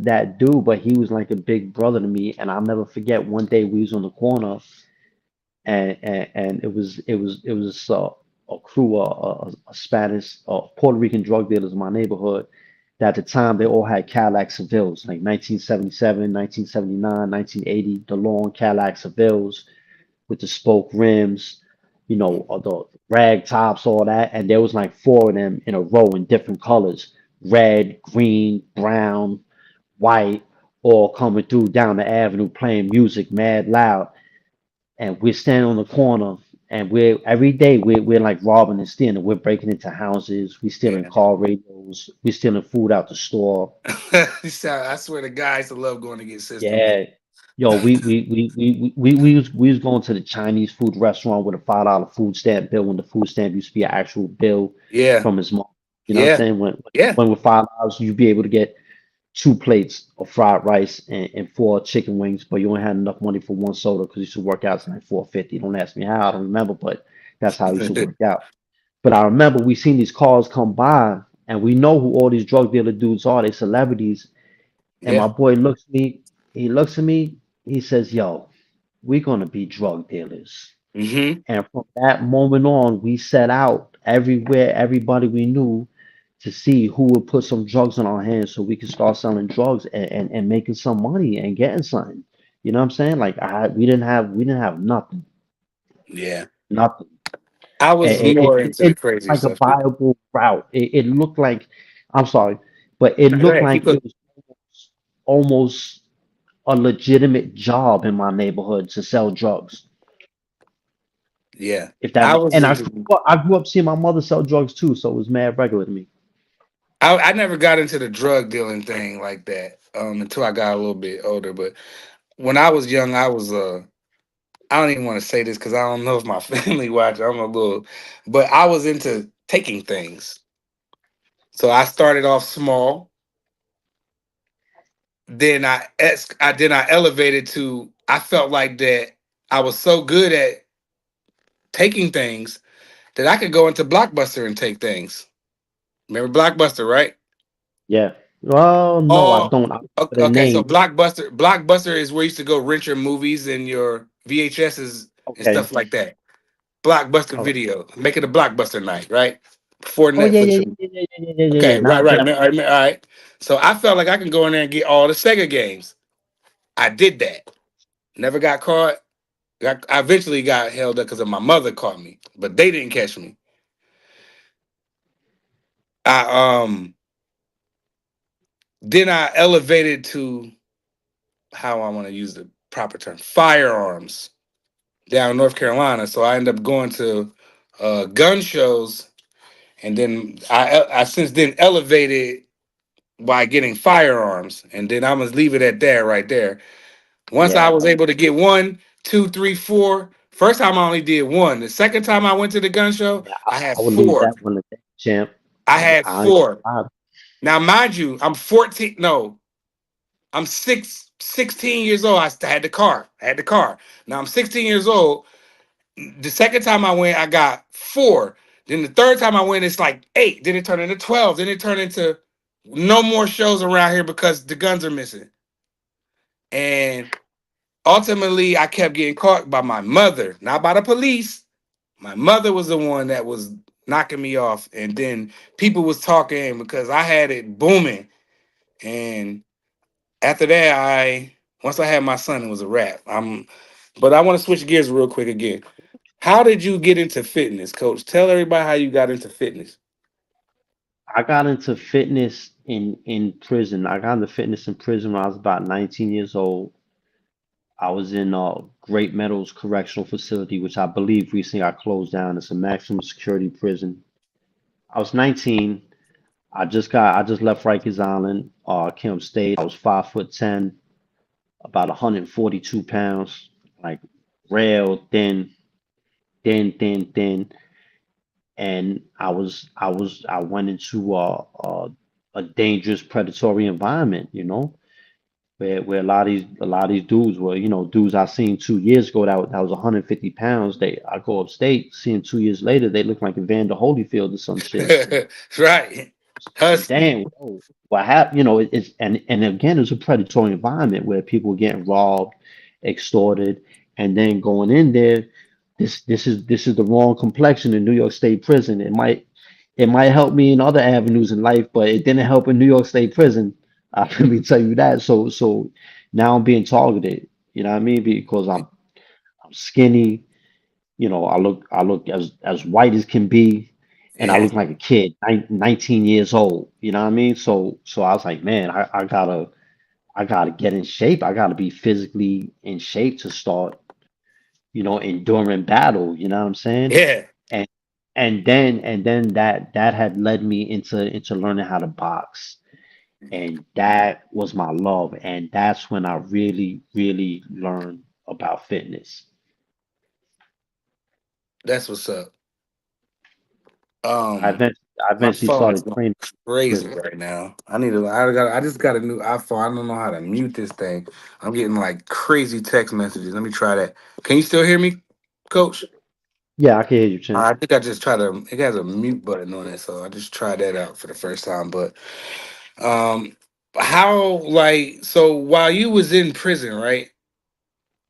that dude, but he was like a big brother to me. And I'll never forget one day we was on the corner and it was a crew a Spanish Puerto Rican drug dealers in my neighborhood that at the time they all had Cadillac Sevilles, like 1977, 1979, 1980, the long Cadillac Sevilles with the spoke rims, the rag tops, all that. And there was like four of them in a row in different colors, red, green, brown, white, all coming through down the avenue playing music mad loud. And we're standing on the corner and we're every day we're like robbing and stealing. We're breaking into houses, we stealing Yeah. car radios, we stealing food out the store. I swear to God, I used to love going to get system, man. Yeah. Yo, we was going to the Chinese food restaurant with a $5 food stamp bill when the food stamp used to be an actual bill Yeah, from his mom. You know what I'm yeah, saying? When yeah. when with $5 you'd be able to get two plates of fried rice and four chicken wings, but you only had enough money for one soda because you used to work out to like 450. Don't ask me how, I don't remember, but that's how it used to work out. But I remember we seen these cars come by and we know who all these drug dealer dudes are, they celebrities. And my Yeah. boy looks at me, he says, "Yo, we're gonna be drug dealers." Mm-hmm. And from that moment on, we set out everywhere, everybody we knew to see who would put some drugs in our hands so we could start selling drugs and making some money and getting something. You know what I'm saying? Like we didn't have nothing, Yeah. nothing. I And was it more into the looked crazy like a stuff too. viable route. It looked like, I'm sorry, but it Go looked ahead, keep like cooking. it was almost a legitimate job in my neighborhood to sell drugs. Yeah. If that I makes, was and I into grew up, I grew up seeing my mother sell drugs too, so it was mad regular to me. I never got into the drug dealing thing like that until I got a little bit older. But when I was young, I don't even want to say this because I don't know if my family watch. I'm a little, but I was into taking things. So I started off small. Then I elevated to. I felt like that I was so good at taking things that I could go into Blockbuster and take things. Remember Blockbuster, right? Yeah. Well, no, I Oh, don't. I remember the okay. So name. Blockbuster is where you used to go rent your movies and your VHSs and Okay. stuff like that. Blockbuster Okay. Video, make it a Blockbuster night, right? Before Oh yeah, Netflix. yeah, yeah, yeah, yeah, yeah, yeah, yeah. Okay, Now, right. yeah. Man, all right, man, all right. So I felt like I can go in there and get all the Sega games. I did that. Never got caught. I eventually got held up because of my mother caught me, but they didn't catch me. I Then I elevated to how I want to use the proper term, firearms down in North Carolina. So I ended up going to gun shows, and then I since then elevated by getting firearms, and then I'm gonna leave it at that right there. Once I Yeah. was able to get one, two, three, four. First time I only did one. The second time I went to the gun show, Yeah, I had I would leave four. that one to that champ. I had I ain't four. gonna lie. Now, mind you, I'm 14. No, I'm 16 years old. I had the car. I had the car. Now I'm 16 years old. The second time I went, I got four. Then the third time I went, it's like eight. Then it turned into 12. Then it turned into no more shows around here because the guns are missing. And ultimately, I kept getting caught by my mother, not by the police. My mother was the one that was knocking me off, and then people was talking because I had it booming. And after that, once I had my son, it was a wrap. But I want to switch gears real quick again. How did you get into fitness, Coach? Tell everybody how you got into fitness. I got into fitness in prison. I got into fitness in prison when I was about 19 years old. I was in Great Meadows Correctional Facility, which I believe recently got closed down. It's a maximum security prison. I was 19. I just left Rikers Island, Camp State. I was 5'10", about 142 pounds, like rail thin, and I went into a dangerous predatory environment, where a lot of these dudes were, dudes I seen 2 years ago that was 150 pounds. I go upstate, seeing 2 years later, they look like Evander Holyfield or some shit. Right. And Husky. damn, whoa, what happened? It's and again, it's a predatory environment where people were getting robbed, extorted, and then going in there. This is the wrong complexion in New York State prison. It might help me in other avenues in life, but it didn't help in New York State prison. Let me tell you that. So now I'm being targeted. You know what I mean? Because I'm skinny. I look as white as can be, and I Yeah. look like a kid, 19 years old. You know what I mean? So I was like, man, I gotta get in shape. I gotta be physically in shape to start, enduring battle. You know what I'm saying? Yeah. And and then that had led me into learning how to box, and that was my love, and that's when I really really learned about fitness. That's what's up. I Um, eventually, I my eventually phone is started going training crazy with. right now. I just got a new iPhone. I don't know how to mute this thing. I'm getting like crazy text messages. Let me try that. Can you still hear me, Coach? Yeah, I can hear you, champ. I think I just tried to. It has a mute button on it, so I just tried that out for the first time. But um, how so while you was in prison, right?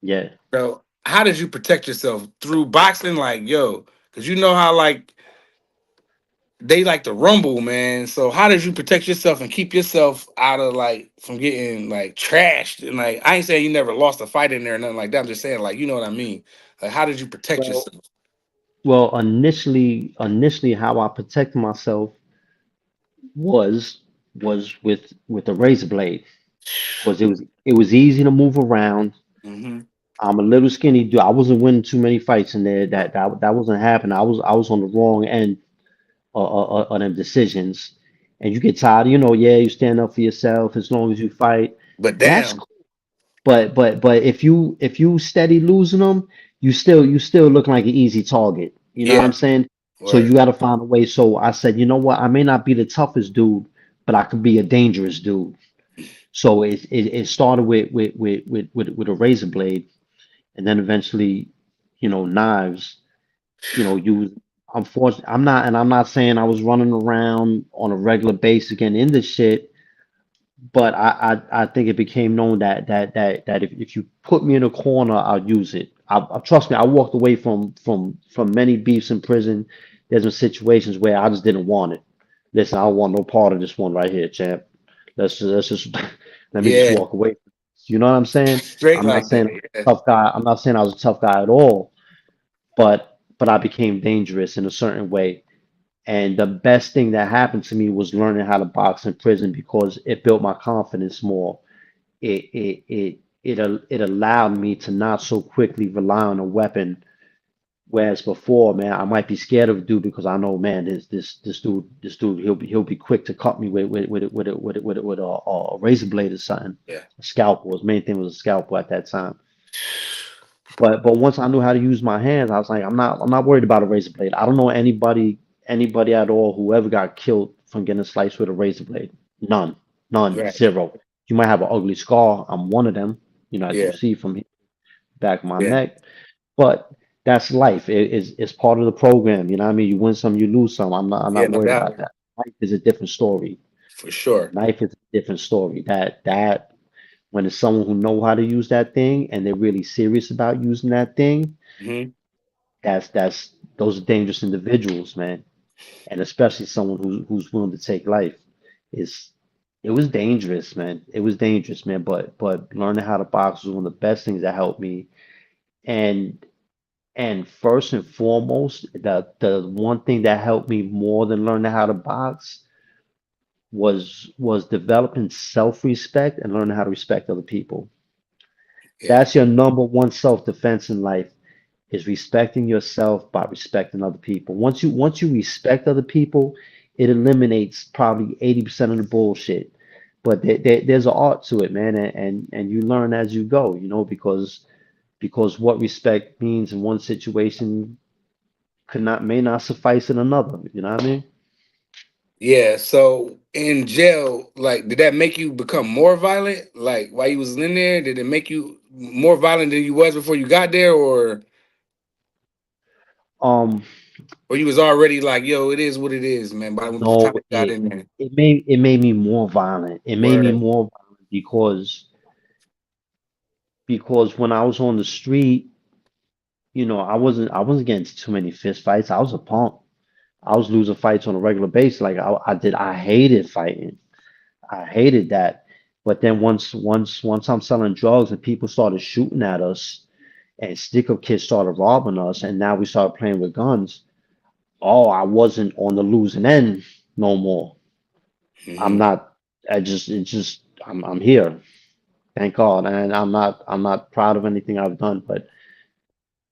Yeah. So how did you protect yourself through boxing? Like, yo, because you know how they like to rumble, man. So how did you protect yourself and keep yourself out of from getting trashed? And I ain't saying you never lost a fight in there or nothing like that. I'm just saying you know what I mean. Like how did you protect Well, yourself? well, initially, how I protected myself was with a razor blade, because it was easy to move around. Hmm. I'm a little skinny dude. I wasn't winning too many fights in there. That wasn't happening. I was on the wrong end of them decisions, and you get tired. Yeah, you stand up for yourself as long as you fight. But That's damn, cool. But if you steady losing them, you still look like an easy target. You know what yeah, I'm saying? So word. you got to find a way. So I said, you know what? I may not be the toughest dude, but I could be a dangerous dude. So it started with a razor blade, and then eventually, knives. You unfortunately, I'm not saying I was running around on a regular basis getting in this shit, but I think it became known that if you put me in a corner, I'll use it. Trust me, I walked away from many beefs in prison. There's been situations where I just didn't want it. Listen, I don't want no part of this one right here, champ. Let's just let me just Yeah, walk away. You know what I'm saying? straight I'm not like that. saying I was Yeah. a tough guy. I'm not saying I was a tough guy at all, but I became dangerous in a certain way. And the best thing that happened to me was learning how to box in prison, because it built my confidence more. It allowed me to not so quickly rely on a weapon. Whereas before, man, I might be scared of a dude because I know, man, this dude, he'll be quick to cut me with a razor blade or something, Yeah. a scalpel. His main thing was a scalpel at that time. But once I knew how to use my hands, I was like, I'm not worried about a razor blade. I don't know anybody at all who ever got killed from getting sliced with a razor blade. None, Right. zero. You might have an ugly scar. I'm one of them, as you Yeah. see from the back of my Yeah. neck. But that's life. It's part of the program. You know what I mean? You win some, you lose some. I'm not I'm Yeah. not No worried doubt. about that. Life is a different story. For sure. Knife is a different story. That when it's someone who know how to use that thing and they're really serious about using that thing, Hmm. that's those are dangerous individuals, man. And especially someone who's willing to take life. Is it was dangerous, man. It was dangerous, man. But learning how to box was one of the best things that helped me. And and first and foremost, the one thing that helped me more than learning how to box was developing self-respect and learning how to respect other people. Yeah. That's your number one self-defense in life is respecting yourself by respecting other people. Once you respect other people, it eliminates probably 80% of the bullshit. But there's an art to it, man, and you learn as you go, because what respect means in one situation could not may not suffice in another. You know what I mean? Yeah. So in jail, like, did that make you become more violent? Like, while you was in there, did it make you more violent than you was before you got there, Um, or you was already like, yo, it is what it is, man. By the time no, you got in there, it made me more violent. It made me word. more violent because when I was on the street, I wasn't getting into too many fist fights. I was a punk. I was losing fights on a regular basis. Like I hated fighting. I hated that. But then once I'm selling drugs and people started shooting at us and stick up kids started robbing us and now we started playing with guns. Oh, I wasn't on the losing end no more. I'm Hmm. not I'm here. Thank God. And I'm not proud of anything I've done, but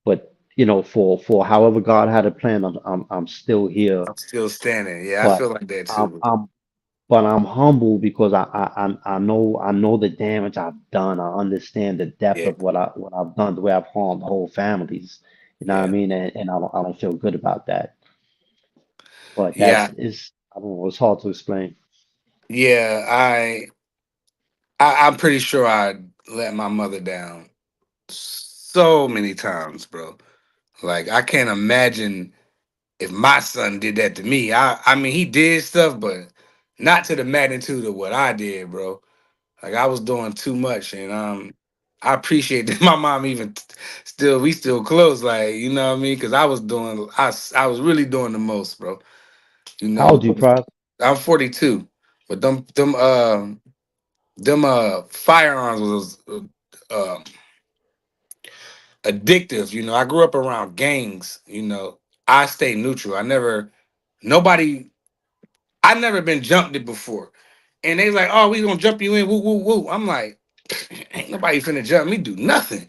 for however God had a plan, I'm still here. I'm still standing. Yeah, I But feel like that I'm too. I'm but I'm humble because I know the damage I've done. I understand the depth Yeah, of what I've done, the way I've harmed whole families. You know what I yeah, mean? And I don't feel good about that. But yeah, I don't know, it's hard to explain. yeah. I'm pretty sure I let my mother down so many times, bro. Like, I can't imagine if my son did that to me. I mean, he did stuff, but not to the magnitude of what I did, bro. Like, I was doing too much, and I appreciate that my mom even still we still close, like, you know what I mean? Because I was really doing the most, bro. You How know, old are you, Prime? I'm 42, but them firearms was addictive. You know, I grew up around gangs. You know, I stayed neutral. Nobody, I never been jumped it before. And they like, oh, we gonna jump you in, woo, woo, woo. I'm like, ain't nobody finna jump me, do nothing.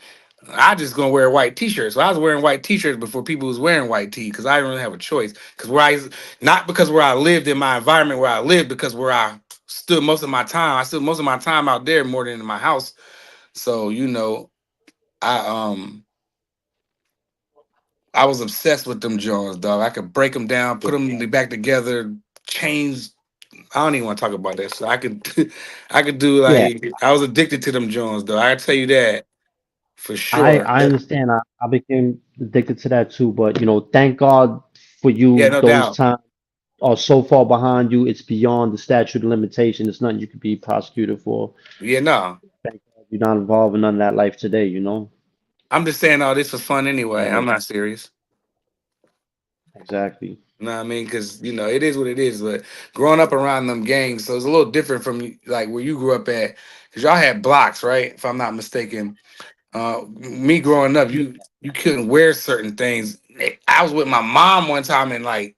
I just gonna wear white t-shirts. So I was wearing white t-shirts before people was wearing white tee because I didn't really have a choice. Because not because where I lived in my environment where I lived, because where I stood most of my time, I stood most of my time out there more than in my house. So, I I was obsessed with them Jones, dog. I could break them down, put Yeah. them back together, change. I don't even want to talk about that. So I could, I could do Yeah, like I was addicted to them Jones, though. I tell you that for I sure. I understand. I became addicted to that too, but thank God for Yeah, you. no Those doubt. times are so far behind you, it's beyond the statute of limitation. There's nothing you could be prosecuted for. Yeah, no. Thank God you're not involved in none of that life today. I'm just saying all this for fun anyway. Yeah, I'm not serious. exactly. You know what I mean? Because it is what it is. But growing up around them gangs, so it's a little different from like where you grew up at. Because y'all had blocks, right? If I'm not mistaken. Me growing up, you couldn't wear certain things. I was with my mom one time in like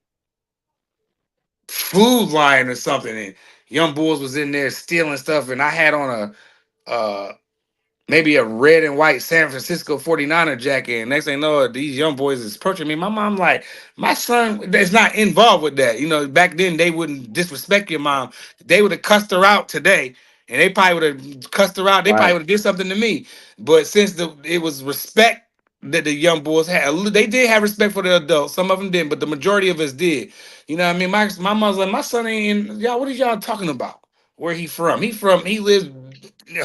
Food Line or something, and young boys was in there stealing stuff, and I had on a maybe a red and white San Francisco 49er jacket. And next thing you know, these young boys is approaching me. My mom like, my son is not involved with that. Back then they wouldn't disrespect your mom. They would have cussed her out today. And they probably would have cussed her out. They probably Right. would have did something to me. But since it was respect that the young boys had, they did have respect for the adults. Some of them didn't, but the majority of us did. You know what I mean? My mom's like, my son ain't in, y'all, what are y'all talking about? Where he from? He lives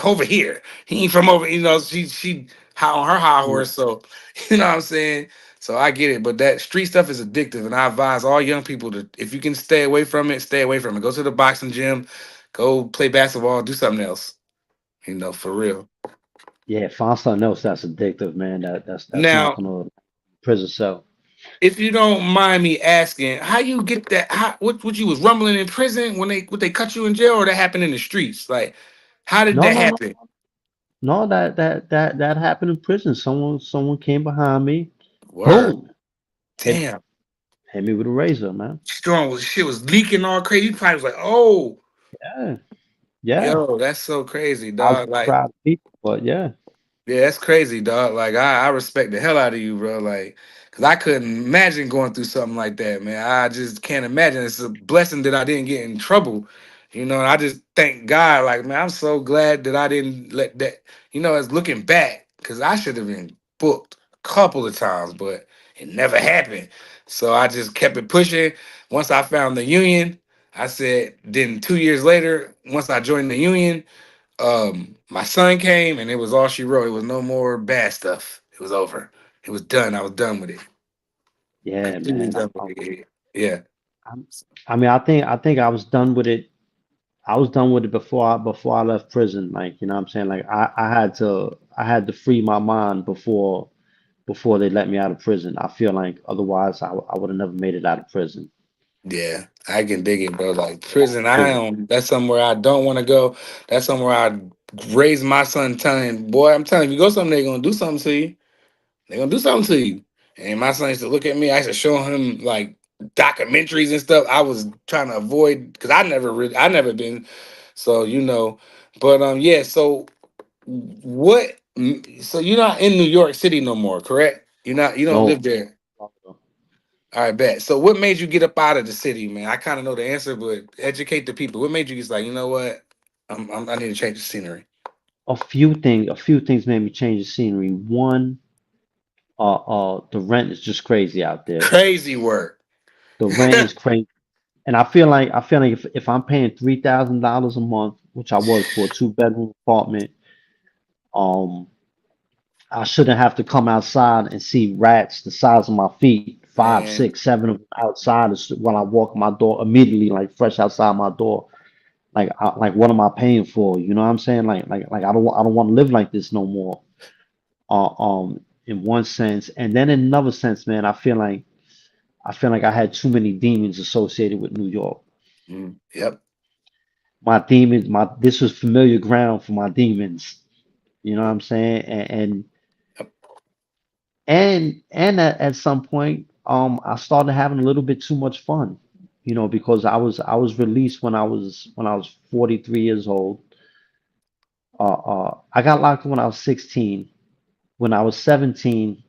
over here. He ain't from over, she on her high Yeah. horse, so you know what I'm saying. So I get it, but that street stuff is addictive, and I advise all young people to, if you can stay away from it, stay away from it. Go to the boxing gym, go play basketball, do something else. You know, for real. Yeah, find something else that's addictive, man. That's not Now, gonna prison cell. if you don't mind me asking, how you get that? How what you was rumbling in prison when they cut you in jail, or that happened in the streets? Like, how did No, that no, no, happen? no. That happened in prison. Someone came behind me, Word, boom, hit damn. hit me with a razor, man. Strong was shit was leaking all crazy. You probably was like, oh, Yeah, yeah. yo, that's so crazy, I was dog. Like, proud of people, but yeah, yeah, that's crazy, dog. Like, I respect the hell out of you, bro. Like, cause I couldn't imagine going through something like that, man. I just can't imagine. It's a blessing that I didn't get in trouble. You know, and I just thank God. Like, man, I'm so glad that I didn't let that, you know, as looking back, because I should have been booked a couple of times, but it never happened. So I just kept it pushing. Once I found the union, I said, then 2 years later, once I joined the union, my son came and it was all she wrote. It was no more bad stuff. It was over. It was done. I was done with it. yeah, Completely man. done with it. Yeah. I'm- I mean, I think I was done with it. I was done with it before I left prison. Like, you know what I'm saying? Like I had to free my mind before they let me out of prison. I feel like otherwise I would have never made it out of prison. Yeah. I can dig it, bro. Like prison, Prison. that's somewhere I don't want to go. That's somewhere I raise my son telling, boy, I'm telling you, go something, they're gonna do something to you. They're gonna do something to you. And my son used to look at me. I used to show him like documentaries and stuff. I was trying to avoid because I never been. So you know, but yeah. So what? So you're not in New York City no more, correct? You're not. You don't No. live there. All right, bet. So what made you get up out of the city, man? I kind of know the answer, but educate the people. What made you just like, you know what? I need to change the scenery. A few things made me change the scenery. One, the rent is just crazy out there. Crazy work. The rent is crazy. And I feel like if I'm paying $3,000 a month, which I was for a two-bedroom apartment, um, I shouldn't have to come outside and see rats the size of my feet, five, Man, six, seven of them outside when I walk my door immediately, like fresh outside my door. Like what am I paying for? You know what I'm saying? I don't want to live like this no more. In one sense, and then in another sense, man, I feel like I had too many demons associated with New York. yep. My demons, my this was familiar ground for my demons. You know what I'm saying? And at some point, I started having a little bit too much fun, because I was released when I was 43 years old. I got locked when I was 16. When I was 17,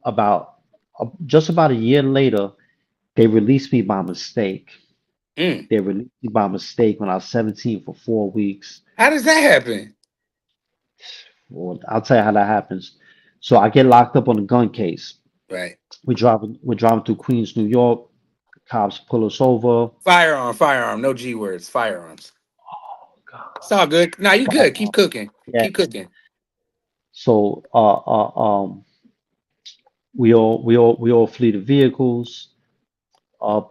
about just about a year later, they released me by mistake. Mm. They released me by mistake when I was 17 for 4 weeks. How does that happen? Well, I'll tell you how that happens. So I get locked up on a gun case. Right. We're driving through Queens, New York. Cops pull us over. Firearm. No G words. Firearms. It's all good. Nah, you good. Keep cooking. Yeah. Keep cooking. So we all flee the vehicles.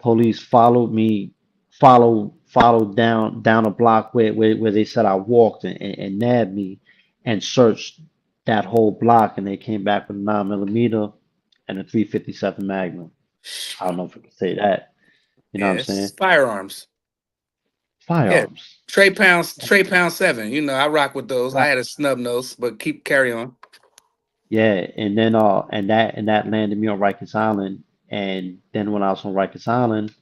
Police followed me, followed down a block where they said I walked and nabbed me and searched that whole block, and they came back with a 9mm and a 357 Magnum. I don't know if I can say that. You know what I'm saying? It's firearms. Yeah. Firearms. Trey Pound 7. You know, I rock with those. I had a snub nose, but carry on. Yeah, and then and that landed me on Rikers Island, and then when I was on Rikers Island,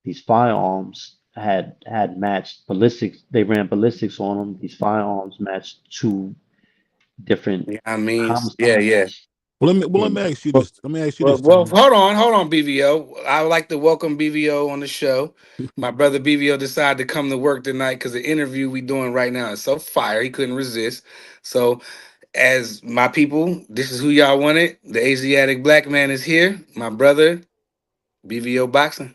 these firearms had matched ballistics. They ran ballistics on them. These firearms matched two different Yeah, I mean, yeah. homicides. Well, let me ask you this. Let me ask you this, Well, Tommy. hold on, BVO. I would like to welcome BVO on the show. My brother BVO decided to come to work tonight because the interview we doing right now is so fire. He couldn't resist. So, as my people, this is who y'all wanted. The Asiatic black man is here. My brother, BVO Boxing.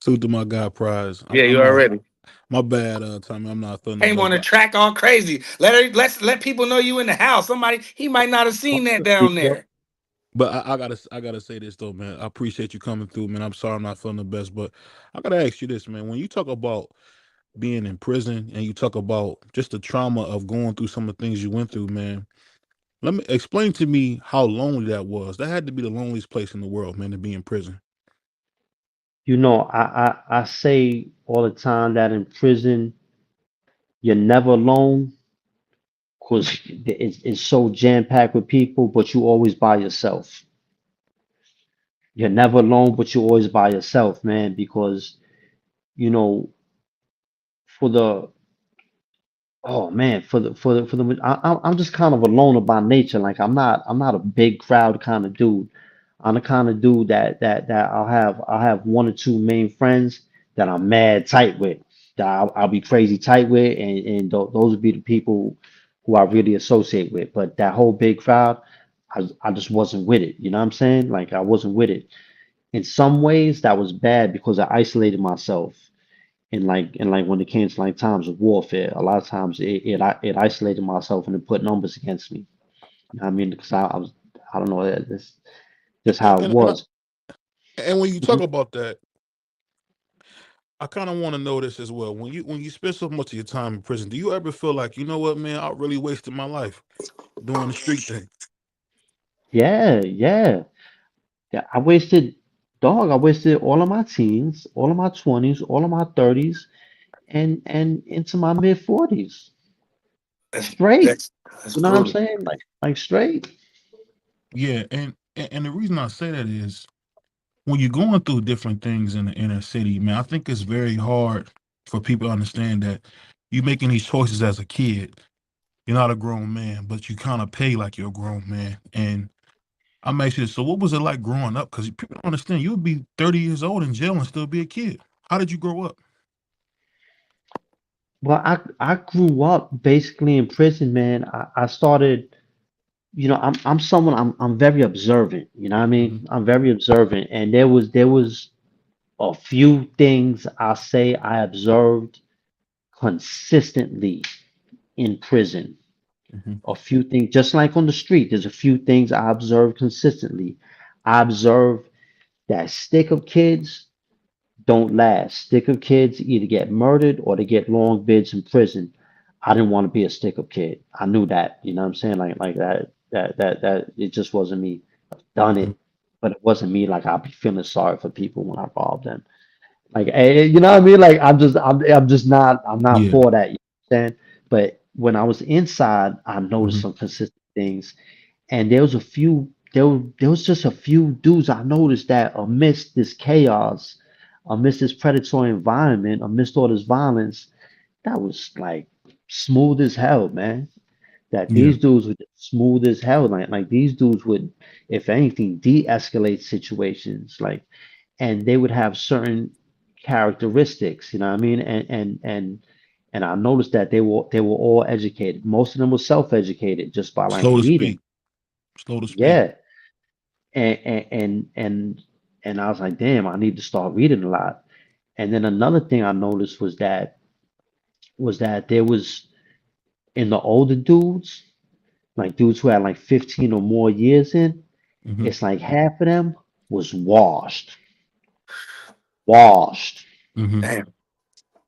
Salute to my guy Prize. Yeah, I'm you not, already. my bad, Tommy. I'm not throwing Came on the track all crazy. Let people know you in the house. Somebody he might not have seen that down there. But I gotta say this though, man. I appreciate you coming through, man. I'm sorry I'm not feeling the best, but I gotta ask you this, man. When you talk about being in prison and you talk about just the trauma of going through some of the things you went through, man. Let me explain to me how lonely that was. That had to be the loneliest place in the world, man, to be in prison. You know, I say all the time that in prison you're never alone because it's so jam packed with people, but you always by yourself. You're never alone, but you're always by yourself, man. Because you know, for the oh man, I'm just kind of a loner by nature. Like I'm not a big crowd kind of dude. I'm the kind of dude that I'll have one or two main friends that I'm mad tight with. That I'll be crazy tight with, and those would be the people who I really associate with. But that whole big crowd, I just wasn't with it. You know what I'm saying? Like I wasn't with it. In some ways, that was bad because I isolated myself. And like when it came to like times of warfare, a lot of times it isolated myself and it put numbers against me. You know what I mean? Because I was I don't know that's just And how it and, and, I, was. and when you talk Mhm. about that, I kind of want to know this as well. When you spend so much of your time in prison, do you ever feel like, you know what, man, I really wasted my life doing the street thing? Yeah, yeah. Yeah, I wasted all of my teens, all of my 20s, all of my 30s, and into my mid 40s. That's Straight. that's that's You know what I'm brutal. saying? Like straight. Yeah, and the reason I say that is when you're going through different things in the inner city, man, I think it's very hard for people to understand that you making these choices as a kid. You're not a grown man, but you kind of pay like you're a grown man. And I'm actually, so what was it like growing up? Because people don't understand, you would be 30 years old in jail and still be a kid. How did you grow up? Well, I grew up basically in prison, man. I started, I'm someone I'm very observant, you know what I Hmm. mean? I'm very observant, and there was a few things I say I observed consistently in prison. Hmm. A few things, just like on the street, there's a few things I observe consistently. I observe that stick-up kids don't last. Stick-up kids either get murdered or they get long bids in prison. I didn't want to be a stick-up kid. I knew that. You know what I'm saying? Like that. It just wasn't me. I've done Hmm. it, but it wasn't me. Like I'll be feeling sorry for people when I rob them. Like, you know what I mean? Like, I'm not Yeah. for that. You know what I'm saying? But when I was inside, I noticed Hmm. some consistent things, and there was just a few dudes I noticed that amidst this chaos, amidst this predatory environment, amidst all this violence, that was like smooth as hell, man. That Yeah. these dudes were just smooth as hell. Like these dudes would, if anything, de-escalate situations. Like, and they would have certain characteristics, you know what I mean? And I noticed that they were all educated. Most of them were self-educated just by like Slow to reading. speak. Slow to speak. Yeah. And I was like, damn, I need to start reading a lot. And then another thing I noticed was that there was in the older dudes, like dudes who had like 15 or more years in, Hmm. it's like half of them was washed, Hmm. Damn.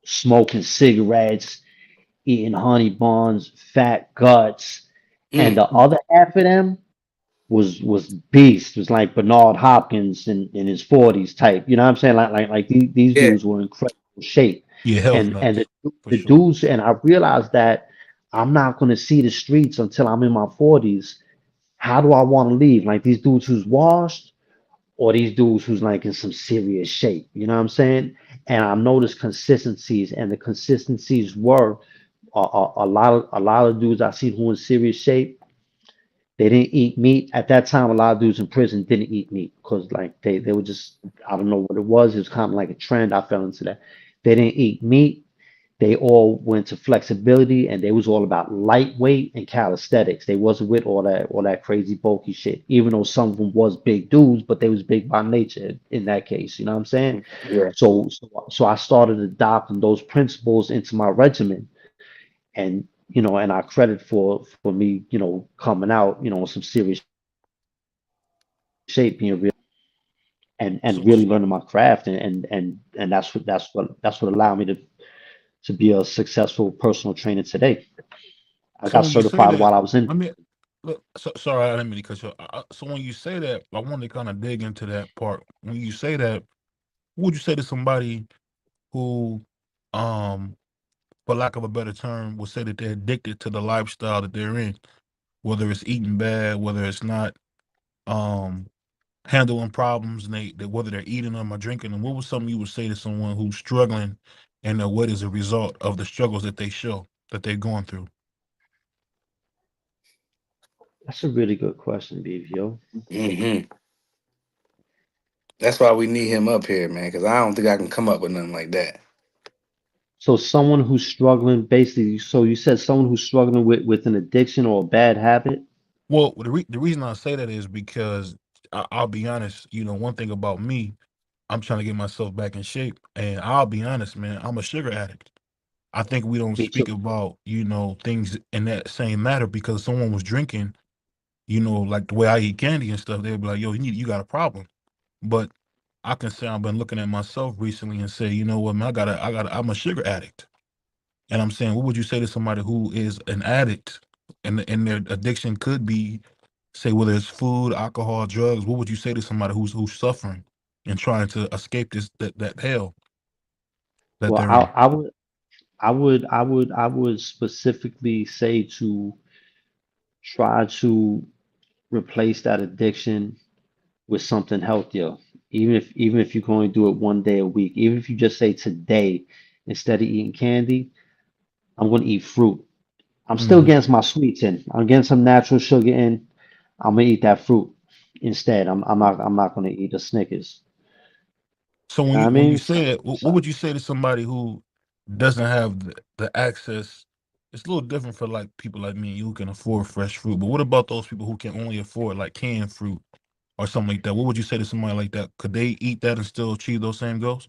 smoking cigarettes, eating honey buns, fat guts, and Mm. the other half of them was beast. Was like Bernard Hopkins in his 40s type. You know what I'm saying? Like these Yeah. dudes were in incredible shape. Yeah, health And nuts the, for the sure. dudes, and I realized that I'm not gonna see the streets until I'm in my 40s. How do I want to leave? Like these dudes who's washed, or these dudes who's like in some serious shape. You know what I'm saying? And I noticed consistencies, and the consistencies were a lot of dudes I seen who in serious shape. They didn't eat meat at that time. A lot of dudes in prison didn't eat meat because like they were just, I don't know what it was. It was kind of like a trend. I fell into that. They didn't eat meat. They all went to flexibility, and they was all about lightweight and calisthenics. They wasn't with all that crazy bulky shit. Even though some of them was big dudes, but they was big by nature in that case. You know what I'm saying? Yeah. So I started adopting those principles into my regimen, and and I credit for me, coming out, some serious. shape, being real and So, really learning my craft, and that's what allowed me to be a successful personal trainer today. I so got when you say certified that, while I was in. I mean, look, sorry, I didn't mean to cut you. So when you say that, I want to kind of dig into that part. When you say that, what would you say to somebody who, um, for lack of a better term, would say that they're addicted to the lifestyle that they're in, whether it's eating bad, whether it's not um handling problems, and they whether they're eating them or drinking them. What was something you would say to someone who's struggling, and what is a result of the struggles that they show that they're going through? That's a really good question, BVO. Hmm. That's why we need him up here, man, because I don't think I can come up with nothing like that. So someone who's struggling, basically, so you said someone who's struggling with an addiction or a bad habit. Well, the reason I say that is because I'll be honest. One thing about me, I'm trying to get myself back in shape, and I'll be honest, man, I'm a sugar addict. I think we don't Me speak too. about things in that same matter, because someone was drinking, like the way I eat candy and stuff. They'd be like, "Yo, you got a problem." But I can say I've been looking at myself recently and say, you know what, man, I'm a sugar addict. And I'm saying, what would you say to somebody who is an addict, and their addiction could be, say, whether it's food, alcohol, drugs? What would you say to somebody who's suffering and trying to escape that hell that Well, they're in? I would specifically say to try to replace that addiction with something healthier. Even if you're going to do it one day a week, even if you just say today, instead of eating candy, I'm going to eat fruit. I'm still Mhm. getting my sweets in. I'm getting some natural sugar in. I'm gonna eat that fruit instead. I'm not gonna eat the Snickers. So You know what I when you mean? say that, what would you say to somebody who doesn't have the access? It's a little different for like people like me who can afford fresh fruit. But what about those people who can only afford like canned fruit or something like that? What would you say to somebody like that? Could they eat that and still achieve those same goals?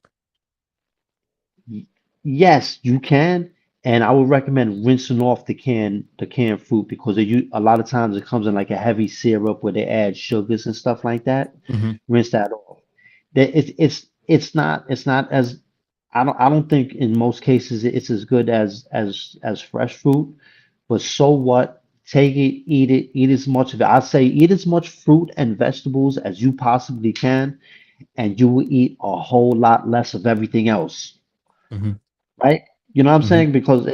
Y- Yes, you can, and I would recommend rinsing off the canned fruit because a lot of times it comes in like a heavy syrup where they add sugars and stuff like that. Hmm. Rinse that off. It's not as I don't think in most cases it's as good as fresh fruit, but so what? Take it, eat as much of it. I say eat as much fruit and vegetables as you possibly can, and you will eat a whole lot less of everything else, Hmm. right? You know what I'm Hmm. saying? Because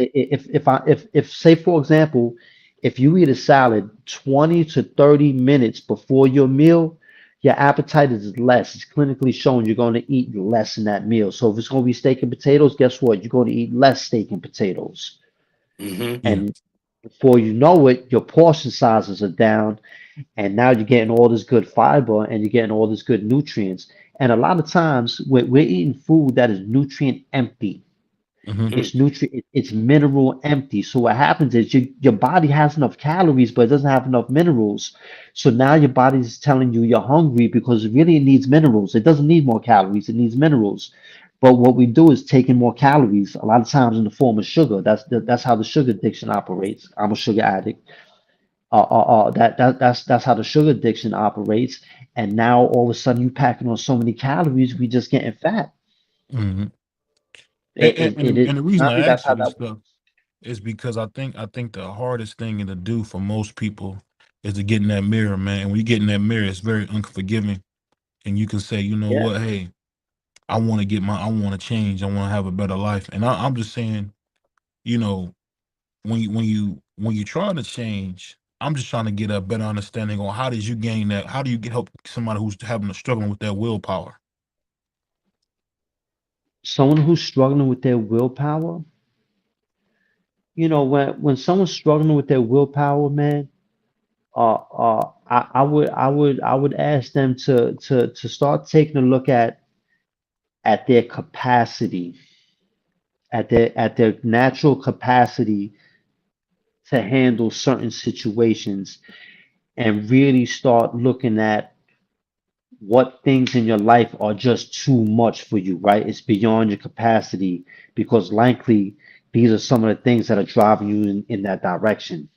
if say for example, if you eat a salad 20 to 30 minutes before your meal, your appetite is less. It's clinically shown you're going to eat less in that meal. So if it's going to be steak and potatoes, guess what? You're going to eat less steak and potatoes. Hmm. Yeah. And before you know it, your portion sizes are down, and now you're getting all this good fiber and you're getting all this good nutrients. And a lot of times we're eating food that is nutrient empty. Hmm. It's mineral empty. So what happens is your body has enough calories, but it doesn't have enough minerals. So now your body is telling you you're hungry because really it needs minerals. It doesn't need more calories, it needs minerals. But what we do is taking more calories, a lot of times in the form of sugar. That's how the sugar addiction operates. I'm a sugar addict. That's how the sugar addiction operates. And now all of a sudden you packing on so many calories, we just getting fat. Hmm. It, it, it is And the reason I apparently that's ask how you this that stuff is because I think the hardest thing to do for most people is to get in that mirror, man. And when you get in that mirror, it's very unforgiving, and you can say, you know yeah. what, hey, I want to change, I want to have a better life. And I'm just saying, you know, when you try to change, I'm just trying to get a better understanding on how did you gain that? How do you help somebody who's having a struggling with that willpower? Someone who's struggling with their willpower, when someone's struggling with their willpower, man, I would ask them to start taking a look at their capacity, at their natural capacity to handle certain situations, and really start looking at what things in your life are just too much for you, right? It's beyond your capacity because likely these are some of the things that are driving you in that direction.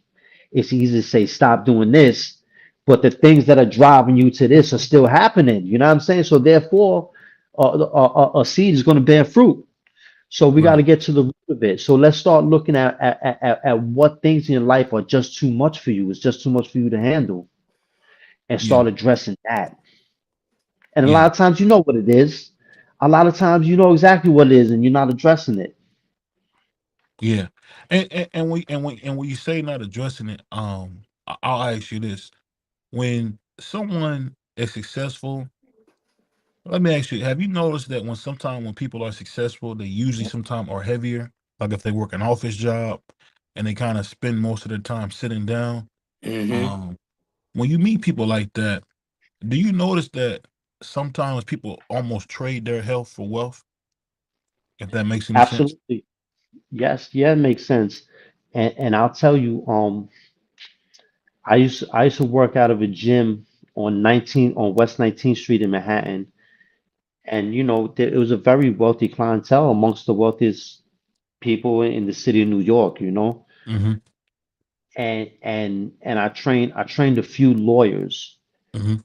It's easy to say, stop doing this, but the things that are driving you to this are still happening. You know what I'm saying? So therefore, a seed is going to bear fruit. So we got to Right. get to the root of it. So let's start looking at what things in your life are just too much for you. It's just too much for you to handle, and Yeah. start addressing that. And a Yeah. lot of times you know what it is. A lot of times you know exactly what it is, and you're not addressing it. Yeah. And when you say not addressing it, I'll ask you this: when someone is successful, let me ask you: have you noticed that when people are successful, they usually sometimes are heavier? Like if they work an office job and they kind of spend most of their time sitting down. Mm-hmm. Um, when you meet people like that, do you notice that sometimes people almost trade their health for wealth? If that makes any sense. Absolutely. Yes, yeah, it makes sense. And I'll tell you, I used to work out of a gym on West 19th Street in Manhattan, and it was a very wealthy clientele, amongst the wealthiest people in the city of New York, Mm-hmm. and I trained a few lawyers. Mm-hmm.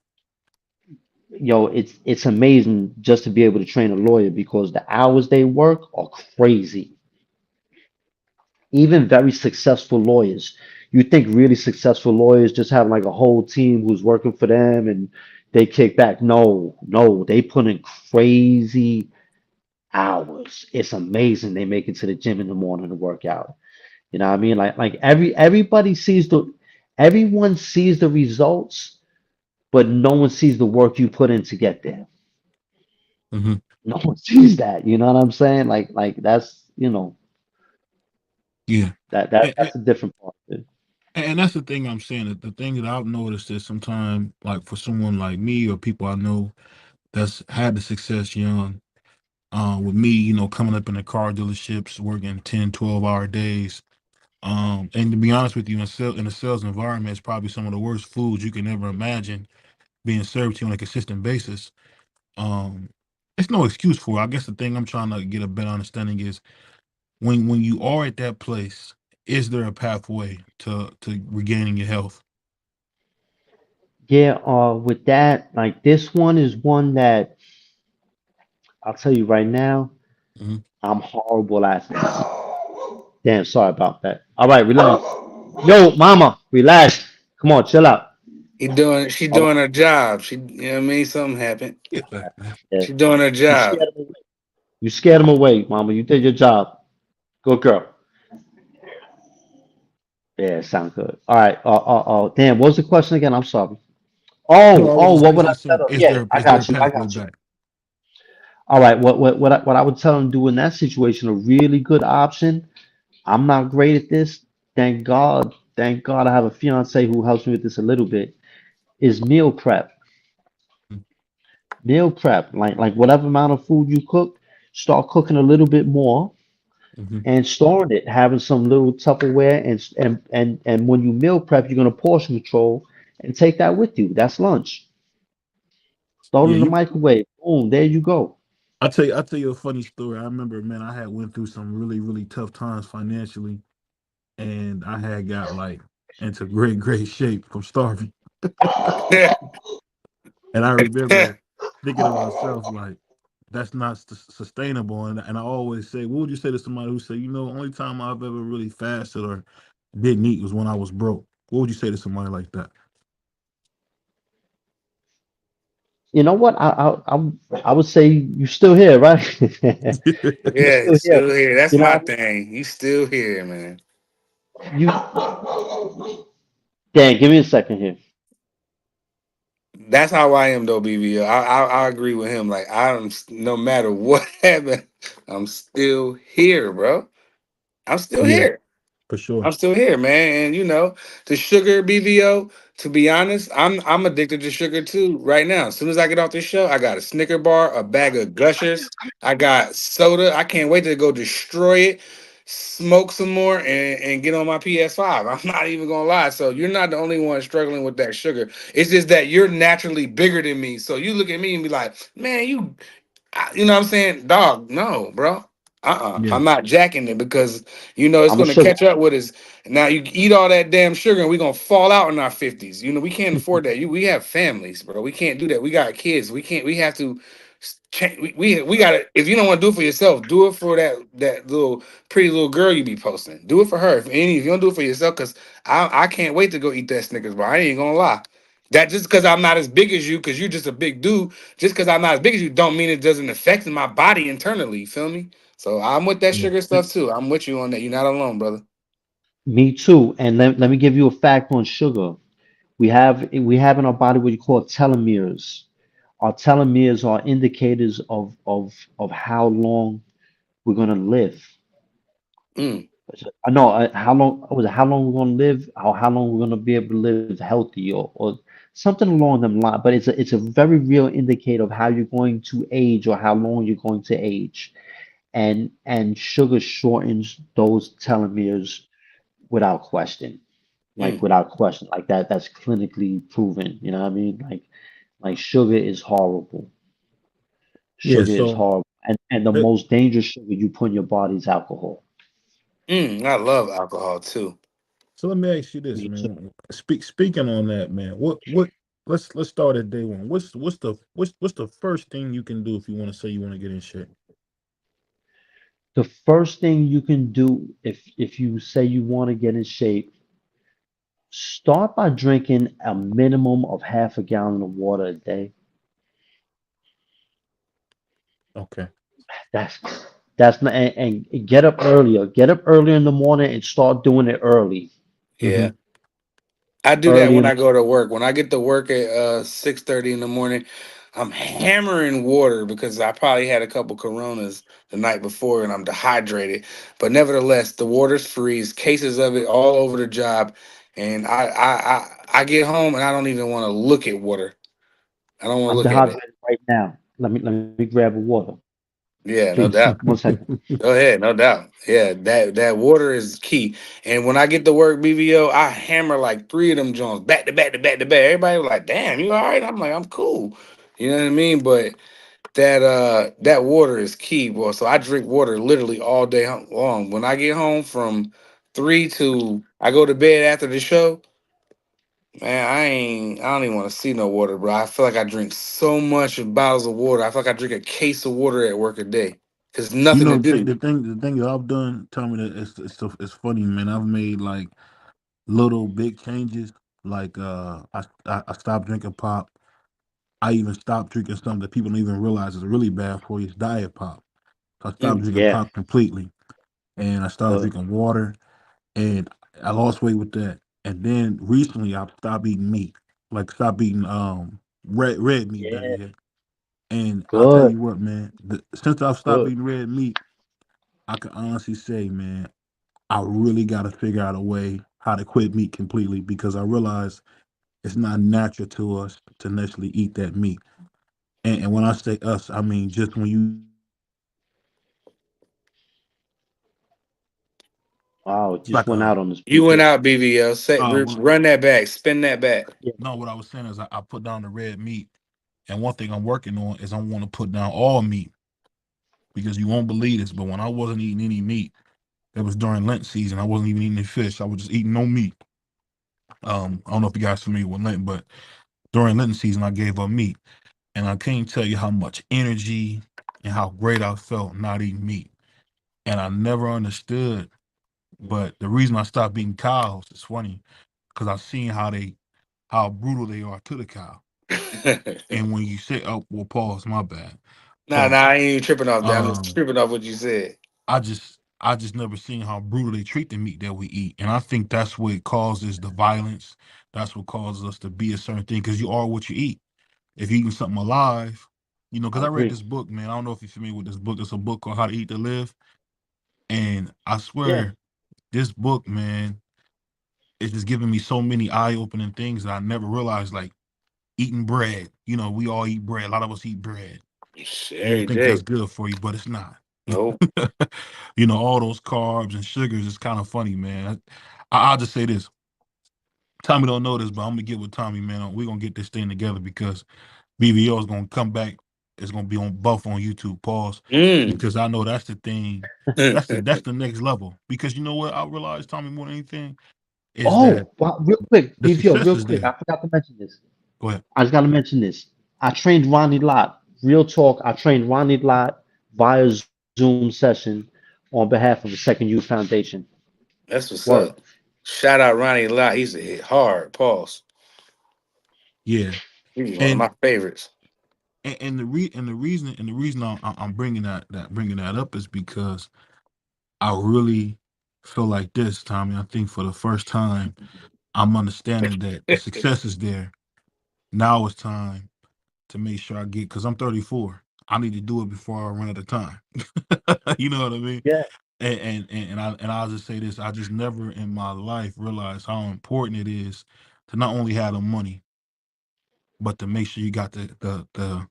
It's amazing just to be able to train a lawyer because the hours they work are crazy. Even very successful lawyers. You think really successful lawyers just have like a whole team who's working for them and they kick back. No, no, they put in crazy hours. It's amazing they make it to the gym in the morning to work out. You know what I mean? Like everyone sees the results, but no one sees the work you put in to get there. Mm-hmm. No one sees that. You know what I'm saying? Like that's Yeah. that's a different part of it. And that's the thing I'm saying. That the thing that I've noticed is sometimes, like for someone like me or people I know that's had the success young, with me, coming up in the car dealerships, working 10, 12 hour days. And to be honest with you, in a sales environment, it's probably some of the worst foods you can ever imagine being served to you on a consistent basis. Um, it's no excuse for it. I guess the thing I'm trying to get a better understanding is when you are at that place, is there a pathway to regaining your health? Yeah, with that, like this one is one that I'll tell you right now, Hmm. I'm horrible at this. Damn, sorry about that. All right, relax. Yo, mama, relax. Come on, chill out. She All right, doing her job. She, you know what I mean? Something happened. Get back, man. yeah. She doing her You job. scared him away. You scared him away, mama. You did your job. Good girl. Yeah, sound good. All right. Damn, what was the question again? I'm sorry. No, I was Oh, just what would I basically tell saying, her? is Yeah, there I is there a got you. I pathway got you. back? All right. What I would tell him do in that situation, a really good option. I'm not great at this. Thank God. Thank God I have a fiance who helps me with this a little bit. Is meal prep. Meal prep. Like whatever amount of food you cook, start cooking a little bit more Mm-hmm. and storing it, having some little Tupperware and when you meal prep, you're gonna portion control and take that with you. That's lunch. Throw it Yeah, in the microwave. Boom, there you go. I'll tell you a funny story. I remember, man, I had went through some really, really tough times financially, and I had got like into great, great shape from starving. And I remember thinking to myself, like, that's not sustainable. And I always say, what would you say to somebody who say, only time I've ever really fasted or didn't eat was when I was broke? What would you say to somebody like that? You know what? I would say you're still here, right? You're Yeah, still here. still here. That's You know my what I thing. You still here, man. mean? Dan, give me a second here. That's how I am though, BB. I agree with him. Like no matter what happened, I'm still here, bro. I'm still Yeah, here. for sure. I'm still here, man. And the sugar BBO, to be honest, I'm addicted to sugar too right now. As soon as I get off this show, I got a Snicker bar, a bag of Gushers, I got soda. I can't wait to go destroy it, smoke some more, and get on my PS5. I'm not even gonna lie. So you're not the only one struggling with that sugar. It's just that you're naturally bigger than me. So you look at me and be like, man, you know what I'm saying? Dog, no, bro. Yeah. I'm not jacking it because it's I'm a gonna sugar. catch up with us. Now you eat all that damn sugar and we're gonna fall out in our 50s. We can't afford that. We have families, bro. We can't do that. We got kids. We have to change. We gotta, if you don't want to do it for yourself, do it for that little pretty little girl you be posting. Do it for her. If you don't do it for yourself, because I can't wait to go eat that Snickers bar. I ain't gonna lie. That just because I'm not as big as you, because you're just a big dude, just because I'm not as big as you, don't mean it doesn't affect my body internally. You feel me? So I'm with that Yeah. sugar stuff too. I'm with you on that. You're not alone, brother. Me too. And let me give you a fact on sugar. We have in our body what you call telomeres. Our telomeres are indicators of how long we're gonna live. Mm, I know how long was it? How long we're gonna live? How long we're gonna be able to live healthy, or something along them lines. But it's a very real indicator of how you're going to age or how long you're going to age. And sugar shortens those telomeres without question. Like mm. without question. Like that's clinically proven. You know what I mean? Like sugar is horrible. Yeah. Sugar is So horrible. And the let, most dangerous sugar you put in your body is alcohol. I love alcohol too. so let me ask you this, Me too. man. Speaking on that, man. What let's start at day one. What's the first thing you can do if you want to say you want to get in shape? The first thing you can do if you say you want to get in shape, start by drinking a minimum of half a gallon of water a day. Okay. That's that's not, and get up earlier. Get up earlier in the morning and start doing it early. Mm-hmm. Yeah. I do that Early when in I go to work. When I get to work at 6:30 in the morning, I'm hammering water because I probably had a couple Coronas the night before and I'm dehydrated. But nevertheless, the water's freeze, cases of it all over the job, and I get home and I don't even want to look at water. I don't want to I'm look at it. dehydrated right now. Let me grab a water, Yeah, no please. doubt. 1 second. Go ahead, no doubt. Yeah, that water is key. And when I get to work, BVO, I hammer like three of them joints back to back to back to back. Everybody was like, "Damn, you all right?" I'm like, "I'm cool." You know what I mean? But that water is key, boy. So I drink water literally all day long. When I get home from 3 to I go to bed after the show, man, I don't even want to see no water, bro. I feel like I drink so much of bottles of water. I feel like I drink a case of water at work a day. Cause You nothing to know do. the thing that I've done, Tommy, that it's funny, man. I've made like little big changes. Like I stopped drinking pop. I even stopped drinking something that people don't even realize is really bad for you. It's diet pop. So I stopped Mm. drinking Yeah, pop completely, and I started good. drinking water, and I lost weight with that. And then recently, I stopped eating meat, like stopped eating red meat, better Yeah, yet. And I'll tell good, you what, man. Since I've stopped good. eating red meat, I can honestly say, man, I really got to figure out a way how to quit meat completely because I realize it's not natural to us to necessarily eat that meat. And when I say us, I mean just when you Wow, it it's just like went a out on the You went speaker. out, BVL. what Run that back. Spin that back. Yeah. no, what I was saying is I put down the red meat, and one thing I'm working on is I want to put down all meat because you won't believe this, but when I wasn't eating any meat, it was during Lent season. I wasn't even eating any fish. I was just eating no meat. I don't know if you guys familiar with Lent, but during Lenten season, I gave up meat, and I can't tell you how much energy and how great I felt not eating meat. And I never understood, but the reason I stopped eating cows is funny because I've seen how brutal they are to the cow. And when you say, "Oh, well, pause, my bad," Nah, but I ain't even tripping off that. I'm just um, tripping off what you said. I just never seen how brutal they treat the meat that we eat, and I think that's what causes the violence. That's what causes us to be a certain thing because you are what you eat. If you're eating something alive, I because I read agree. this book, man. I don't know if you're familiar with this book. It's a book called How to Eat to Live, and I Yeah, swear this book, man, is just giving me so many eye-opening things that I never realized, like eating bread. We all eat bread. A lot of us eat bread, and you Sherry think that's J. good for you, but it's not. Nope. All those carbs and sugars is kind of funny, man. I'll just say this. Tommy don't know this, but I'm gonna get with Tommy, man. We're gonna get this thing together because BVO is gonna come back it's gonna be on both on YouTube. Pause, Mm. because I know that's the thing. That's the next level. Because you know what I realized, Tommy, more than anything, is that Oh, well, real quick, the BPO, success real is quick. there. I forgot to mention this. Go ahead. I just got to mention this. I trained Ronnie Lott. Real talk. I trained Ronnie Lott via Zoom session on behalf of the Second Youth Foundation. That's what's Word. up. Shout out Ronnie Lott. He's a hit hard. Pause. Yeah, He's one of and my favorites. the reason I'm bringing that up is because I really feel like this, Tommy. I think for the first time, I'm understanding that the success is there. Now it's time to make sure I get, because I'm 34. I need to do it before I run out of time. You know what I mean? Yeah. And I'll just say this: I just never in my life realized how important it is to not only have the money, but to make sure you got the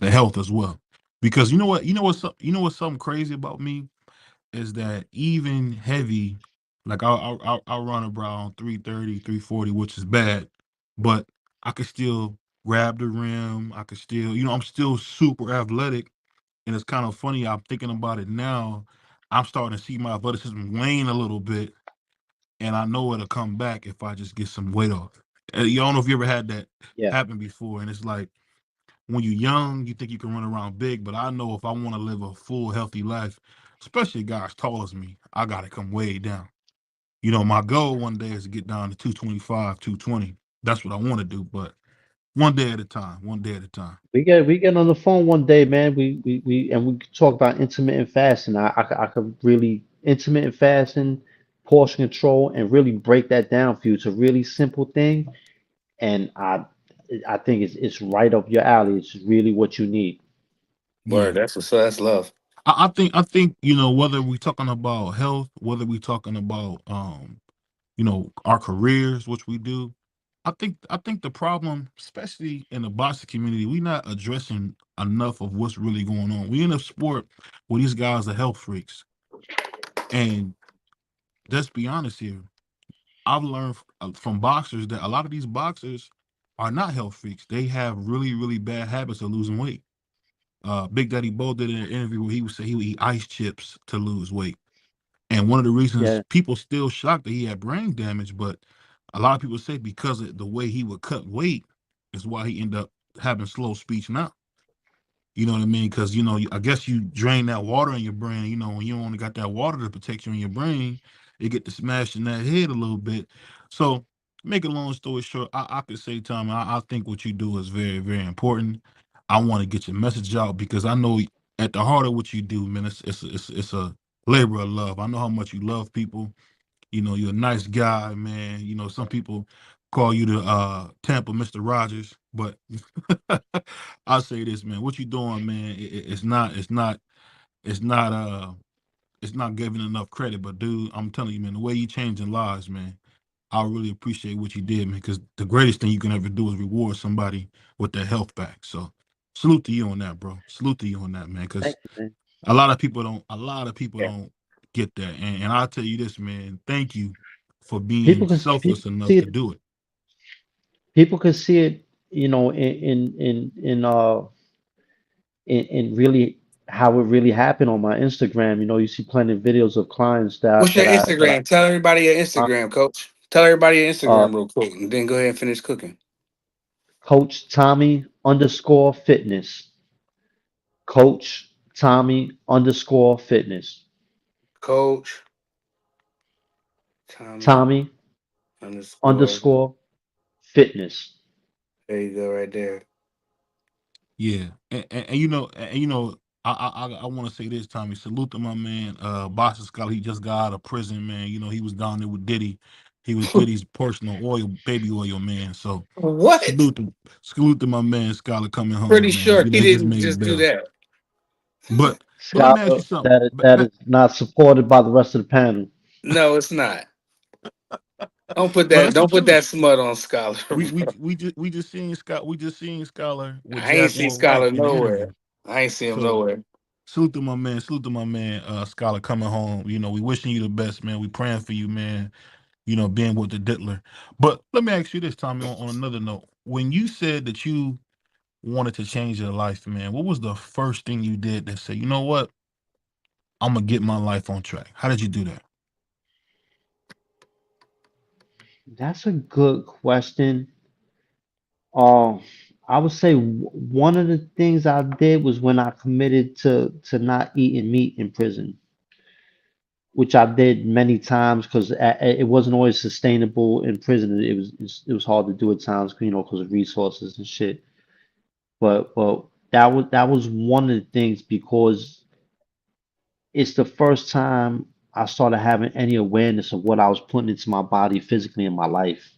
health as well. Because you know what's something crazy about me is that even heavy, like I'll run around 330, 340, which is bad, but I could still grab the rim. I could still, I'm still super athletic. And it's kind of funny. I'm thinking about it now. I'm starting to see my athleticism wane a little bit, and I know it'll come back if I just get some weight off. You don't know if you ever had that Yeah. happen before, and it's like when you're young, you think you can run around big, but I know if I want to live a full, healthy life, especially guys tall as me, I got to come way down. My goal one day is to get down to 225, 220. That's what I want to do, but one day at a time, one day at a time. We get on the phone one day, man. We could talk about intermittent fasting. I could really intermittent fasting, portion control, and really break that down for you. It's a really simple thing, and I think it's right up your alley. It's really what you need. Yeah. Word. That's what's up. That's love. I think, whether we talking about health, whether we talking about our careers, which we do, I think the problem, especially in the boxing community, we not addressing enough of what's really going on. We in a sport where these guys are health freaks. And let's be honest here. I've learned from boxers that a lot of these boxers are not health freaks. They have really, really bad habits of losing weight. Big Daddy Bo did an interview where he would say he would eat ice chips to lose weight. And one of the reasons Yeah. people still shocked that he had brain damage, but a lot of people say because of the way he would cut weight is why he ended up having slow speech now. You know what I mean? Because I guess you drain that water in your brain. When you only got that water to protect you in your brain, it get to smash in that head a little bit. So, make a long story short, I could say, Tom, I think what you do is very, very important. I want to get your message out because I know at the heart of what you do, man, it's a labor of love. I know how much you love people. You're a nice guy, man. Some people call you the Tampa Mr. Rogers, but I'll say this, man. What you doing, man? It's not giving enough credit. But dude, I'm telling you, man, the way you changing lives, man, I really appreciate what you did, man. Because the greatest thing you can ever do is reward somebody with their health back. So salute to you on that, bro. Salute to you on that, man. Because Thank you, man. a lot of people don't Yeah. get that. And I'll tell you this, man, thank you for being People can selfless people enough see to it. do it. People can see it. In really how it really happened on my Instagram. You see plenty of videos of clients What's your that Instagram? Tell everybody your I Instagram, coach. Tell everybody your uh Instagram real quick, and then go ahead and finish cooking. Coach Tommy underscore fitness. Coach Tommy underscore fitness. Coach Tommy Tommy underscore. underscore fitness. There you go, right there. Yeah, I want to say this, Tommy. Salute to my man, Boston Scott. He just got out of prison, man. He was down there with Diddy. He was Diddy's personal baby oil man. So What? salute to my man Scholar coming Pretty home, man. sure he He just didn't made just do bail. that. But let me ask you Scholar something. that is not supported by the rest of the panel. No, it's not. Don't put No, that. that's the Don't put truth. that smut on Scholar. We just seen Scott. We just seen Scholar with I ain't see Jaguar Wright Scholar in the interview. nowhere. I ain't see him So nowhere. salute to my man. Salute to my man, Scholar coming home. We wishing you the best, man. We praying for you, man. Being with the Dittler. But let me ask you this, Tommy, on another note. When you said that you wanted to change your life, man, what was the first thing you did that said, you know what, I'm gonna get my life on track? How did you do that? That's a good question. Um, I would say one of the things I did was when I committed to not eating meat in prison, which I did many times because it wasn't always sustainable in prison. It was hard to do at times, you know, because of resources and shit. But that was one of the things because it's the first time I started having any awareness of what I was putting into my body physically in my life.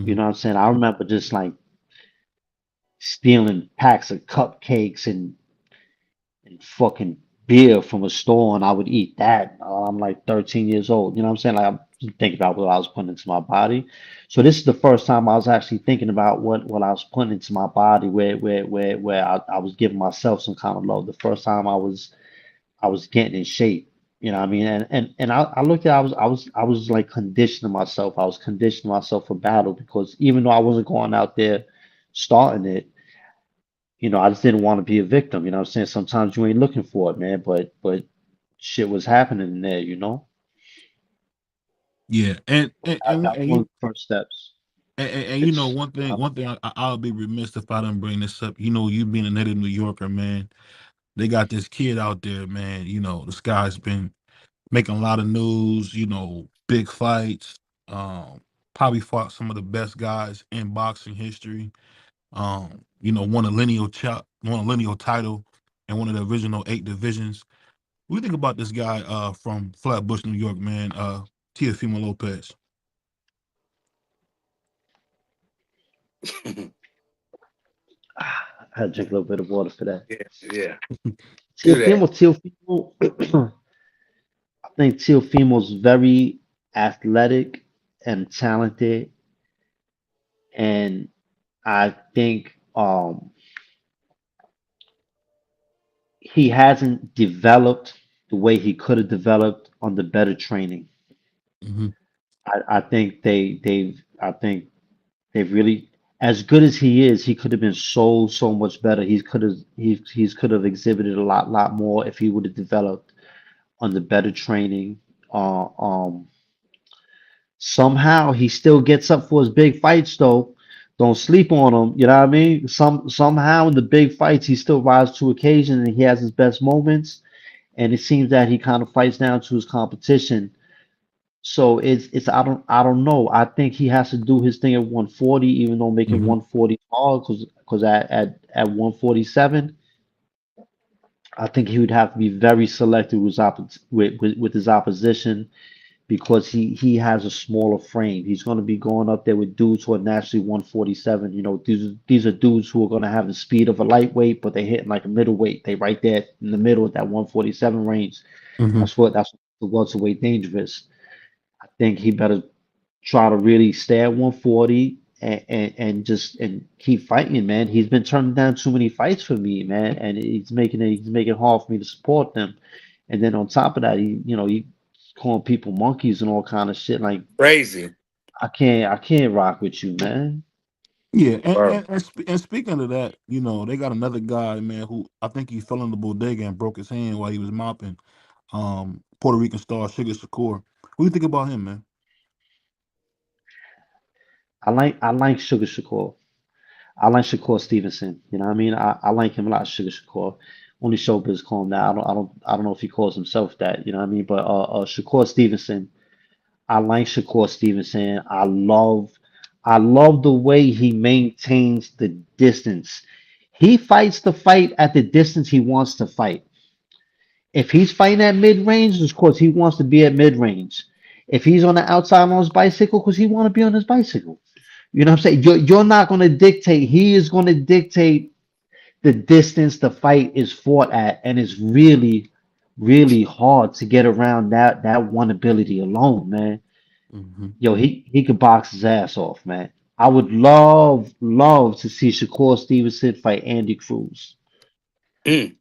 You Hmm. know what I'm saying? I remember just like stealing packs of cupcakes and fucking beer from a store, and I would eat that. I'm like 13 years old. You know what I'm saying? Like I'm thinking about what I was putting into my body. So this is the first time I was actually thinking about what I was putting into my body, where I was giving myself some kind of love. The first time I was getting in shape. You know what I mean? And I looked at I was like conditioning myself. I was conditioning myself for battle because even though I wasn't going out there starting it, you know, I just didn't want to be a victim. You know what I'm saying? Sometimes you ain't looking for it, man, but shit was happening in there, you know? Yeah, That was one of the first steps. and you know It's one thing I'll be remiss if I don't bring this up. You know, you being a native New Yorker, man, they got this kid out there, man. You know, this guy's been making a lot of news. You know, big fights. Probably fought some of the best guys in boxing history. You know, won a lineal title and one of the original 8 divisions. What do you think about this guy from Flatbush, New York, man? Teofimo Lopez. I had to drink a little bit of water for that. Yeah, yeah. Do that. Teofimo, I think Teofimo's very athletic and talented, and I think he hasn't developed the way he could have developed under better training. Hmm. I think I think they've really, as good as he is, he could have been so much better. He's could have exhibited a lot more if he would have developed under better training. Uh, um, Somehow he still gets up for his big fights though. Don't sleep on him. You know what I mean? Somehow in the big fights he still rises to occasion and he has his best moments. And it seems that he kind of fights down to his competition. So it's I don't know. I think he has to do his thing at 140, even though making Hmm. 140 hard, because at 147, I think he would have to be very selective with his opposition because he has a smaller frame. He's going to be going up there with dudes who are naturally 147. You know, these are dudes who are going to have the speed of a lightweight, but they hitting like a middleweight. They right there in the middle of that 147 range. Hmm. That's what the welterweight dangerous. I think he better try to really stay at 140 and just and keep fighting, man. He's been turning down too many fights for me, man, and he's making it hard for me to support them. And then on top of that, he calling people monkeys and all kind of shit. Like Crazy. I can't rock with you, man. Yeah, Bro. and speaking of that, you know, they got another guy, man, who I think he fell in the bodega and broke his hand while he was mopping. Puerto Rican star Sugar Shakur. What do you think about him, man? I like Sugar Shakur. I like Shakur Stevenson. You know what I mean? I like him a lot, Sugar Shakur. Only Showbiz call him that. I don't know if he calls himself that. You know what I mean? But Shakur Stevenson. I like Shakur Stevenson. I love the way he maintains the distance. He fights the fight at the distance he wants to fight. If he's fighting at mid range, of course he wants to be at mid range. If he's on the outside on his bicycle, because he want to be on his bicycle. You know what I'm saying? You're not going to dictate. He is going to dictate the distance the fight is fought at, and it's really hard to get around that one ability alone, man. Hmm. Yo, he could box his ass off, man. I would love to see Shakur Stevenson fight Andy Cruz. Mm.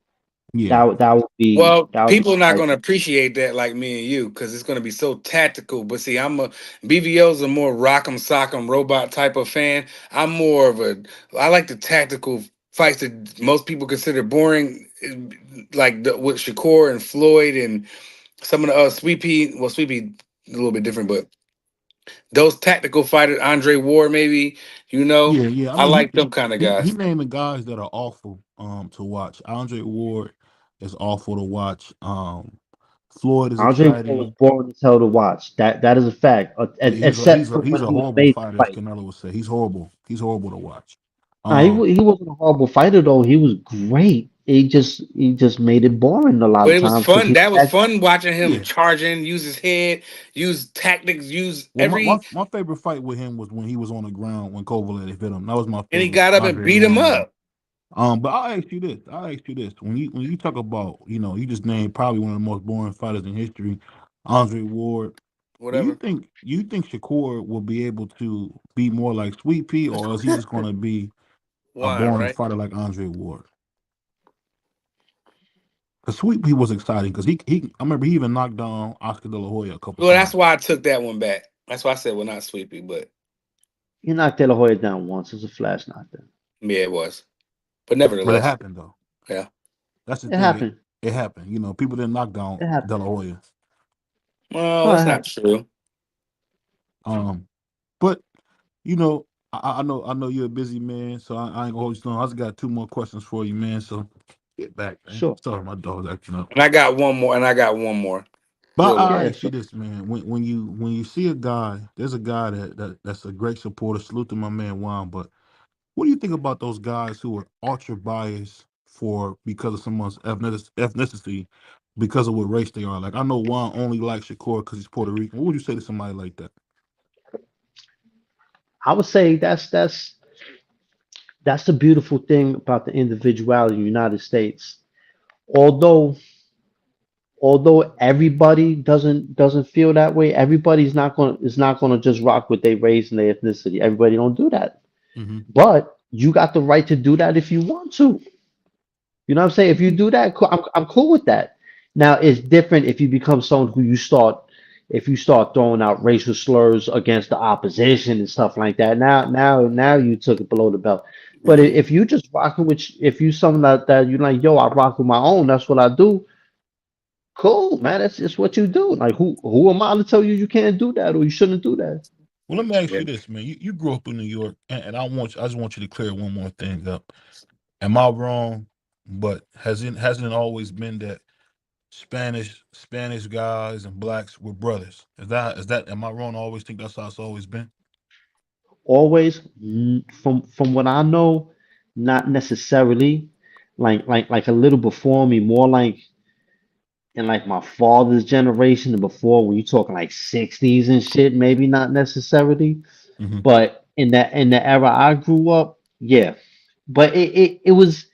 Yeah. That would be Well, that would be people not like gonna appreciate that like me and you because it's gonna be so tactical. But see, I'm a BVO's a more rock'em sock'em robot type of fan. I'm more of a I like the tactical fights that most people consider boring, like with Shakur and Floyd and some of the Sweet Pea. Well, Sweet Pea a little bit different, but those tactical fighters, Andre Ward, maybe, Yeah. I I mean, like them kind of he guys. naming guys that are awful to watch. Andre Ward is awful to watch. Floyd is Andre Ward was exciting. boring as hell to watch. That is a fact. Yeah, Except for he's when a he was horrible made to fighter, as fight. Canelo would say. He's horrible. He's horrible to watch. Nah, he wasn't a horrible fighter though. He was great. He just made it boring a lot But of it was times because fun. he That was had fun watching him Yeah. charging, use his head, use tactics, use Well, my every, my favorite fight with him was when he was on the ground when Kovalev hit him. That was my and he favorite got up and Andre beat him Ward. up. But I'll ask you this. When you talk about, you just named probably one of the most boring fighters in history, Andre Ward. Whatever. You think Shakur will be able to be more like Sweet Pea, or is he just gonna be a Why, boring right? fighter like Andre Ward? Because Sweet Pea was exciting because I remember he even knocked down Oscar De La Hoya a couple Well, that's times. why I took that one back. That's why I said, well, not Sweepy, but he knocked De La Hoya down once. It was a flash knockdown. yeah, it was. But But it nevertheless, happened though. yeah. That's the It thing. happened. It happened. People didn't knock down It happened. De La Hoya. Well, No, it that's not happened. true. But I know you're a busy man, so I ain't gonna hold you long. I just got 2 more questions for you, man. So get back, man. Sure. Sorry, my dog's acting up. And I got one more. But Real I'll one. Yeah, ask you sure. this, man. When you see a guy, there's a guy that's a great supporter. Salute to my man Juan. But what do you think about those guys who are ultra biased because of someone's ethnicity, because of what race they are? Like I know Juan only likes Shakur because he's Puerto Rican. What would you say to somebody like that? I would say that's the beautiful thing about the individuality of the United States. Although everybody doesn't feel that way, everybody's not gonna just rock with their race and their ethnicity. Everybody don't do that. Mm-hmm. But you got the right to do that if you want to. You know what I'm saying? If you do that, I'm cool with that. Now it's different if you become someone if you start throwing out racial slurs against the opposition and stuff like that. Now you took it below the belt. But if you just rocking with, if you something that you like, yo, I rock with my own. That's what I do. Cool, man. That's just what you do. Like who am I to tell you can't do that or you shouldn't do that? Well, let me ask Yeah. you this, man. You grew up in New York, and I just want you to clear one more thing up. Am I wrong? But hasn't it always been that Spanish guys and blacks were brothers? Is that am I wrong? I always think that's how it's always been. Always, from what I know, not necessarily. Like a little before me, more like in like my father's generation and before, when you talking like 60s and shit, maybe not necessarily. Mm-hmm. But in the era I grew up, yeah. But it was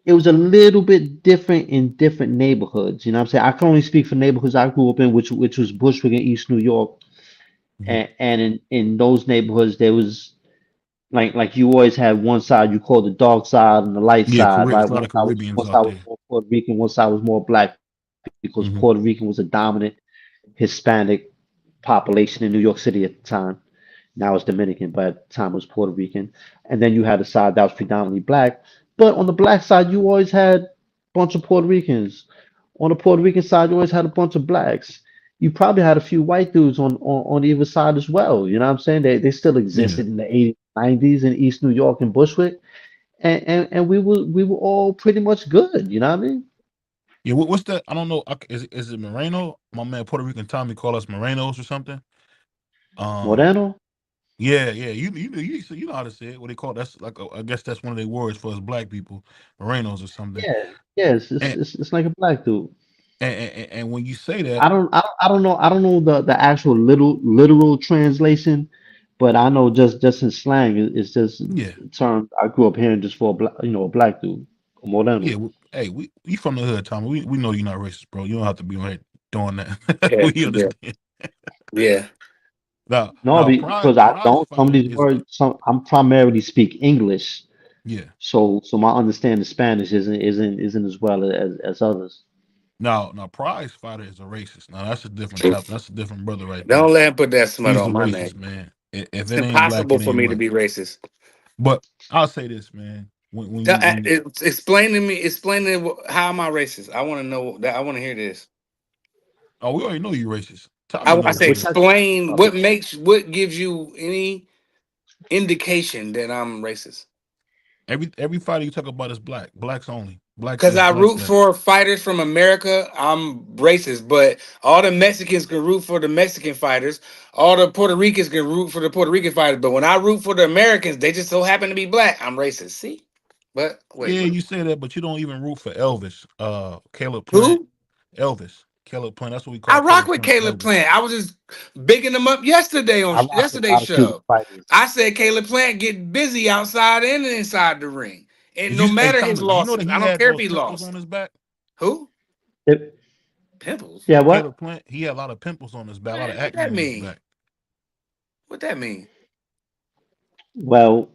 a little bit different in different neighborhoods. You know what I'm saying? I can only speak for neighborhoods I grew up in, which was Bushwick and East New York. Mm-hmm. And in those neighborhoods there was like you always had one side you called the dark side and the light Yeah, side, right? a lot of Caribbeans One out side was there. more Puerto Rican, one side was more black because Mm-hmm. Puerto Rican was a dominant Hispanic population in New York City at the time. Now it's Dominican, but at the time it was Puerto Rican. And then you had a side that was predominantly black. But on the black side, you always had a bunch of Puerto Ricans. On the Puerto Rican side, you always had a bunch of blacks. You probably had a few white dudes on either side as well. You know what I'm saying? They still Yeah. existed in the 80s, 90s in East New York and Bushwick. And we were all pretty much good. You know what I mean? Yeah, what's that? I don't know. Is it Moreno? My man Puerto Rican Tommy call us Morenos or something. Moreno? Yeah. You know how to say it. What they call it? That's like I guess that's one of their words for us black people, Morenos or something. Yeah. Yes, And it's like a black dude. and when you say that, I don't know the actual literal translation, but I know just in slang it's just yeah, a term I grew up hearing just for a black dude, a moreno. yeah. Hey, we from the hood, Tommy. We know you're not racist, bro. You don't have to be right doing that. Yeah, We understand. yeah. Now, No, because I prize don't. Some of fighter these is words, I'm primarily speak English, yeah. so my understanding of Spanish isn't as well as others. Now, prize fighter is a racist. Now that's a different True. topic. That's a different brother right there. Don't let him put that smut He's a on my name. racist, man. If It's it ain't black, impossible it for ain't me to white. be racist. But I'll say this, man. Explain to me. Explain to me how am I racist? I want to know that. I want to hear this. Oh, we already know you racist. Tommy I knows say you racist. explain what gives you any indication that I'm racist. Every fighter you talk about is black. Blacks only. Blacks Because this, I blacks root that. for fighters from America, I'm racist. But all the Mexicans can root for the Mexican fighters. All the Puerto Ricans can root for the Puerto Rican fighters. But when I root for the Americans, they just so happen to be black. I'm racist. See? But wait, Yeah, what? you say that, but you don't even root for Elvis. Caleb Plant. Who? Elvis. Caleb Plant. That's what we I call rock Caleb with Plant. Caleb Elvis. Plant. I was just bigging him up yesterday on I rock with a yesterday's lot of Cuban show. fighters. I said Caleb Plant get busy outside and inside the ring. And Did no you hey matter his Tommy, do you know losses, that I he don't had care if those he pimples on lost. his back? Who? It- Pimples? yeah, what? Caleb Plant, he had a lot of pimples on his back, a lot of Man, what acne that on his mean? back. What that mean? Well,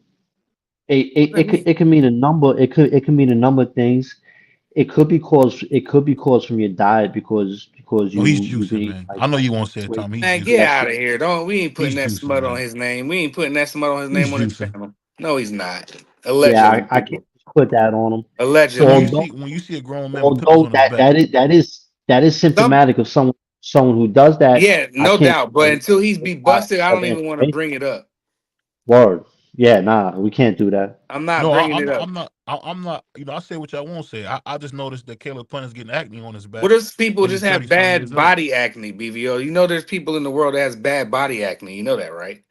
it can mean a number. It can mean a number of things. It could be caused from your diet because No, he's you've been juicing, eating man. like I know you too won't say much it, weight. Tommy. He's Man, juicing. get That out shit. of here. Don't we ain't putting He's that juicing, smut on man. his name. We ain't putting that smut on his He's name on his juicing. channel. No, he's not. Yeah, Allegedly, I can't put that on them. So allegedly. Although when you see a grown man with pimples although on his back, that is Some symptomatic of someone who does that. Yeah, I no can't doubt. But say until he's it's be part busted, I of don't the even want to information. bring it up. Word. Yeah, nah, we can't do that. I'm not no, bringing it up. I'm not. You know, I say what I won't say. I just noticed that Caleb Plant is getting acne on his What back, if people and just he's 30 have something bad years old. body acne, BVO? You know there's people in the world that has bad body acne. You know that, right?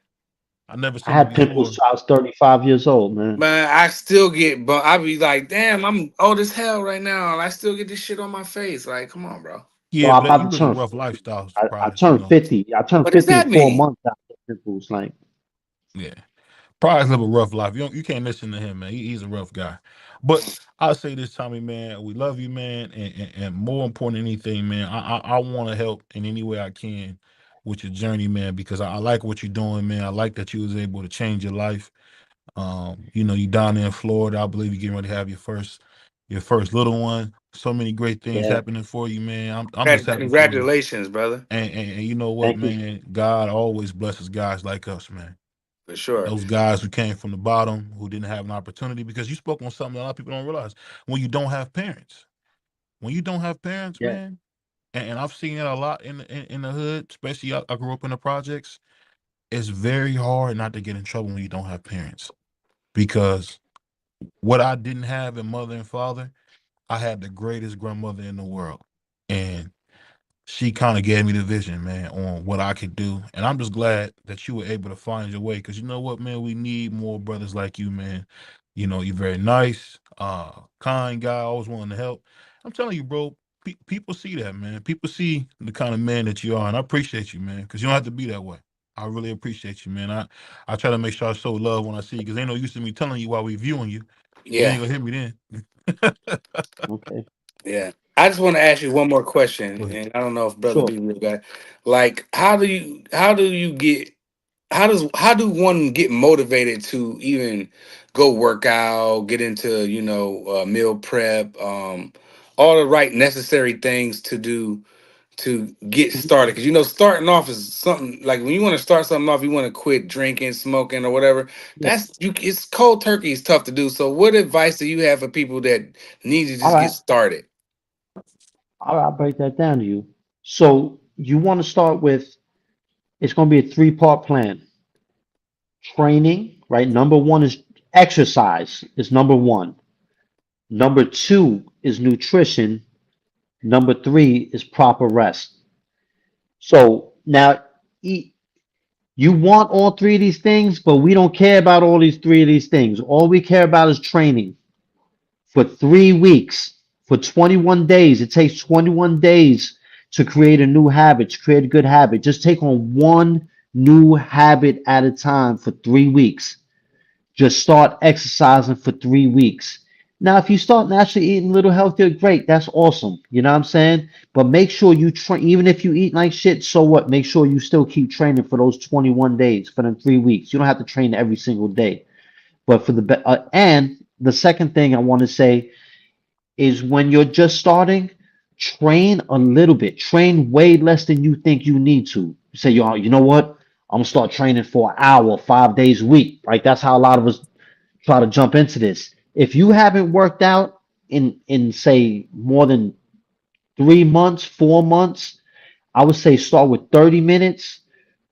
I never I seen it had pimples before. till I was 35 years old, man. Man, I still get but I be like, damn, I'm old as hell right now. And I still get this shit on my face. Like, come on, bro. Yeah, Well, I'm but about you to live a turn rough 50. lifestyle, I surprise. You turned know. 50. I turned What does 50 in that 4 mean? months after pimples. Like, Yeah. Prize live a rough life. You can't listen to him, man. He's a rough guy. But I'll say this, Tommy, man, we love you, man, and more important than anything, man, I want to help in any way I can with your journey, man, because I like what you're doing, man. I like that you was able to change your life. You know, you down there in Florida. I believe you're getting ready to have your first little one. So many great things yeah, happening for you, man. I'm just happy for you. Congratulations, brother. And you know what, thank you. man? God always blesses guys like us, man. For sure. Those guys who came from the bottom, who didn't have an opportunity, because you spoke on something that a lot of people don't realize. When you don't have parents, Yeah, man, and I've seen it a lot in the hood, especially I grew up in the projects. It's very hard not to get in trouble when you don't have parents, because what I didn't have in mother and father, I had the greatest grandmother in the world, and she kind of gave me the vision, man, on what I could do. And I'm just glad that you were able to find your way. Because you know what, man, we need more brothers like you, man. You know, you're very nice, kind guy, always wanting to help. I'm telling you, bro, people see that, man. People see the kind of man that you are. And I appreciate you, man, because you don't have to be that way. I really appreciate you, man. I try to make sure I show love when I see you, because ain't no use to me telling you while we viewing you. You Yeah. ain't gonna hit me then. okay. Yeah. I just want to ask you one more question, Go ahead. and I don't know if brother Sure. B real guy. Like, how do you get how do one get motivated to even go work out, get into meal prep, all the right necessary things to do to get Mhm. started? Because starting off is something like when you want to start something off, you want to quit drinking, smoking, or whatever. Yeah. It's cold turkey is tough to do. So, what advice do you have for people that need to All just get right. started? I'll break that down to you. So you want to start with, it's going to be a 3-part plan. Training, right? Number one is exercise is number one. Number two is nutrition. Number three is proper rest. So now you want all three of these things, but we don't care about all these three of these things. All we care about is training for 3 weeks, for 21 days. It takes 21 days to create a new habit, to create a good habit. Just take on one new habit at a time for 3 weeks. Just start exercising for 3 weeks. Now, if you start naturally eating a little healthier, great. That's awesome. You know what I'm saying? But make sure you train. Even if you eat like shit, so what? Make sure you still keep training for those 21 days, for them 3 weeks. You don't have to train every single day. But and the second thing I want to say is when you're just starting, train a little bit. Train way less than you think you need to. Say, yo, you know what? I'm gonna start training for an hour, 5 days a week. Right? That's how a lot of us try to jump into this. If you haven't worked out in say more than 3 months, 4 months, I would say start with 30 minutes,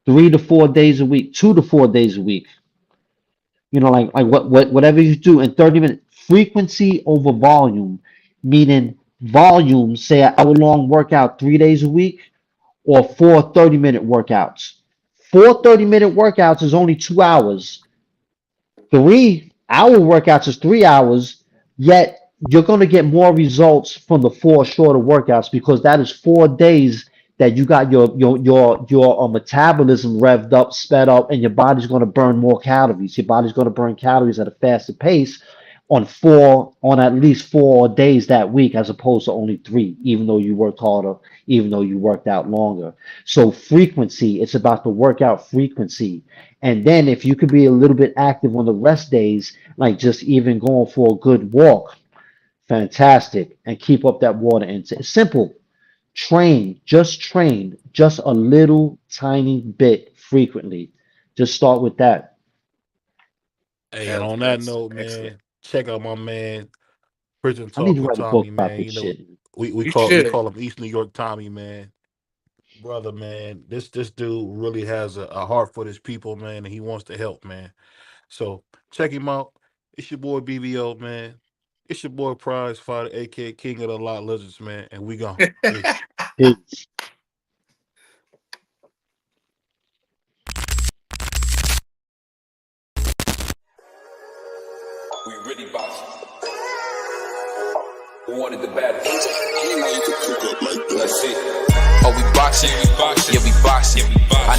3 to 4 days a week, 2 to 4 days a week. You know, like whatever you do in 30 minutes, frequency over volume, meaning volume, say an hour-long workout 3 days a week, or 4 30-minute workouts. 4 30-minute workouts is only 2 hours. 3 hour workouts is 3 hours, yet you're going to get more results from the 4 shorter workouts because that is 4 days that you got your metabolism revved up, sped up, and your body's going to burn more calories. Your body's going to burn calories at a faster pace on at least 4 days that week, as opposed to only 3, even though you worked harder, even though you worked out longer. So frequency, it's about the workout frequency. And then if you could be a little bit active on the rest days, like just even going for a good walk, fantastic, and keep up that water intake. It's simple. Train just a little tiny bit frequently. Just start with that. Hey, and on that That's note, man, excellent. check out my man, Prison I need Talk to with write a book Tommy, about man. this You know, shit. we You call should. him East New York Tommy, man. Brother, man, this dude really has a heart for his people, man, and he wants to help, man. So check him out. It's your boy BBO, man. It's your boy Prize Fighter, aka King of the Lot Lizards, man, and we gone. Peace. Peace. We really boxing. Who wanted the baddest? I didn't know you could cook up like that. Let's see. Oh, we boxing? Yeah, we boxing. I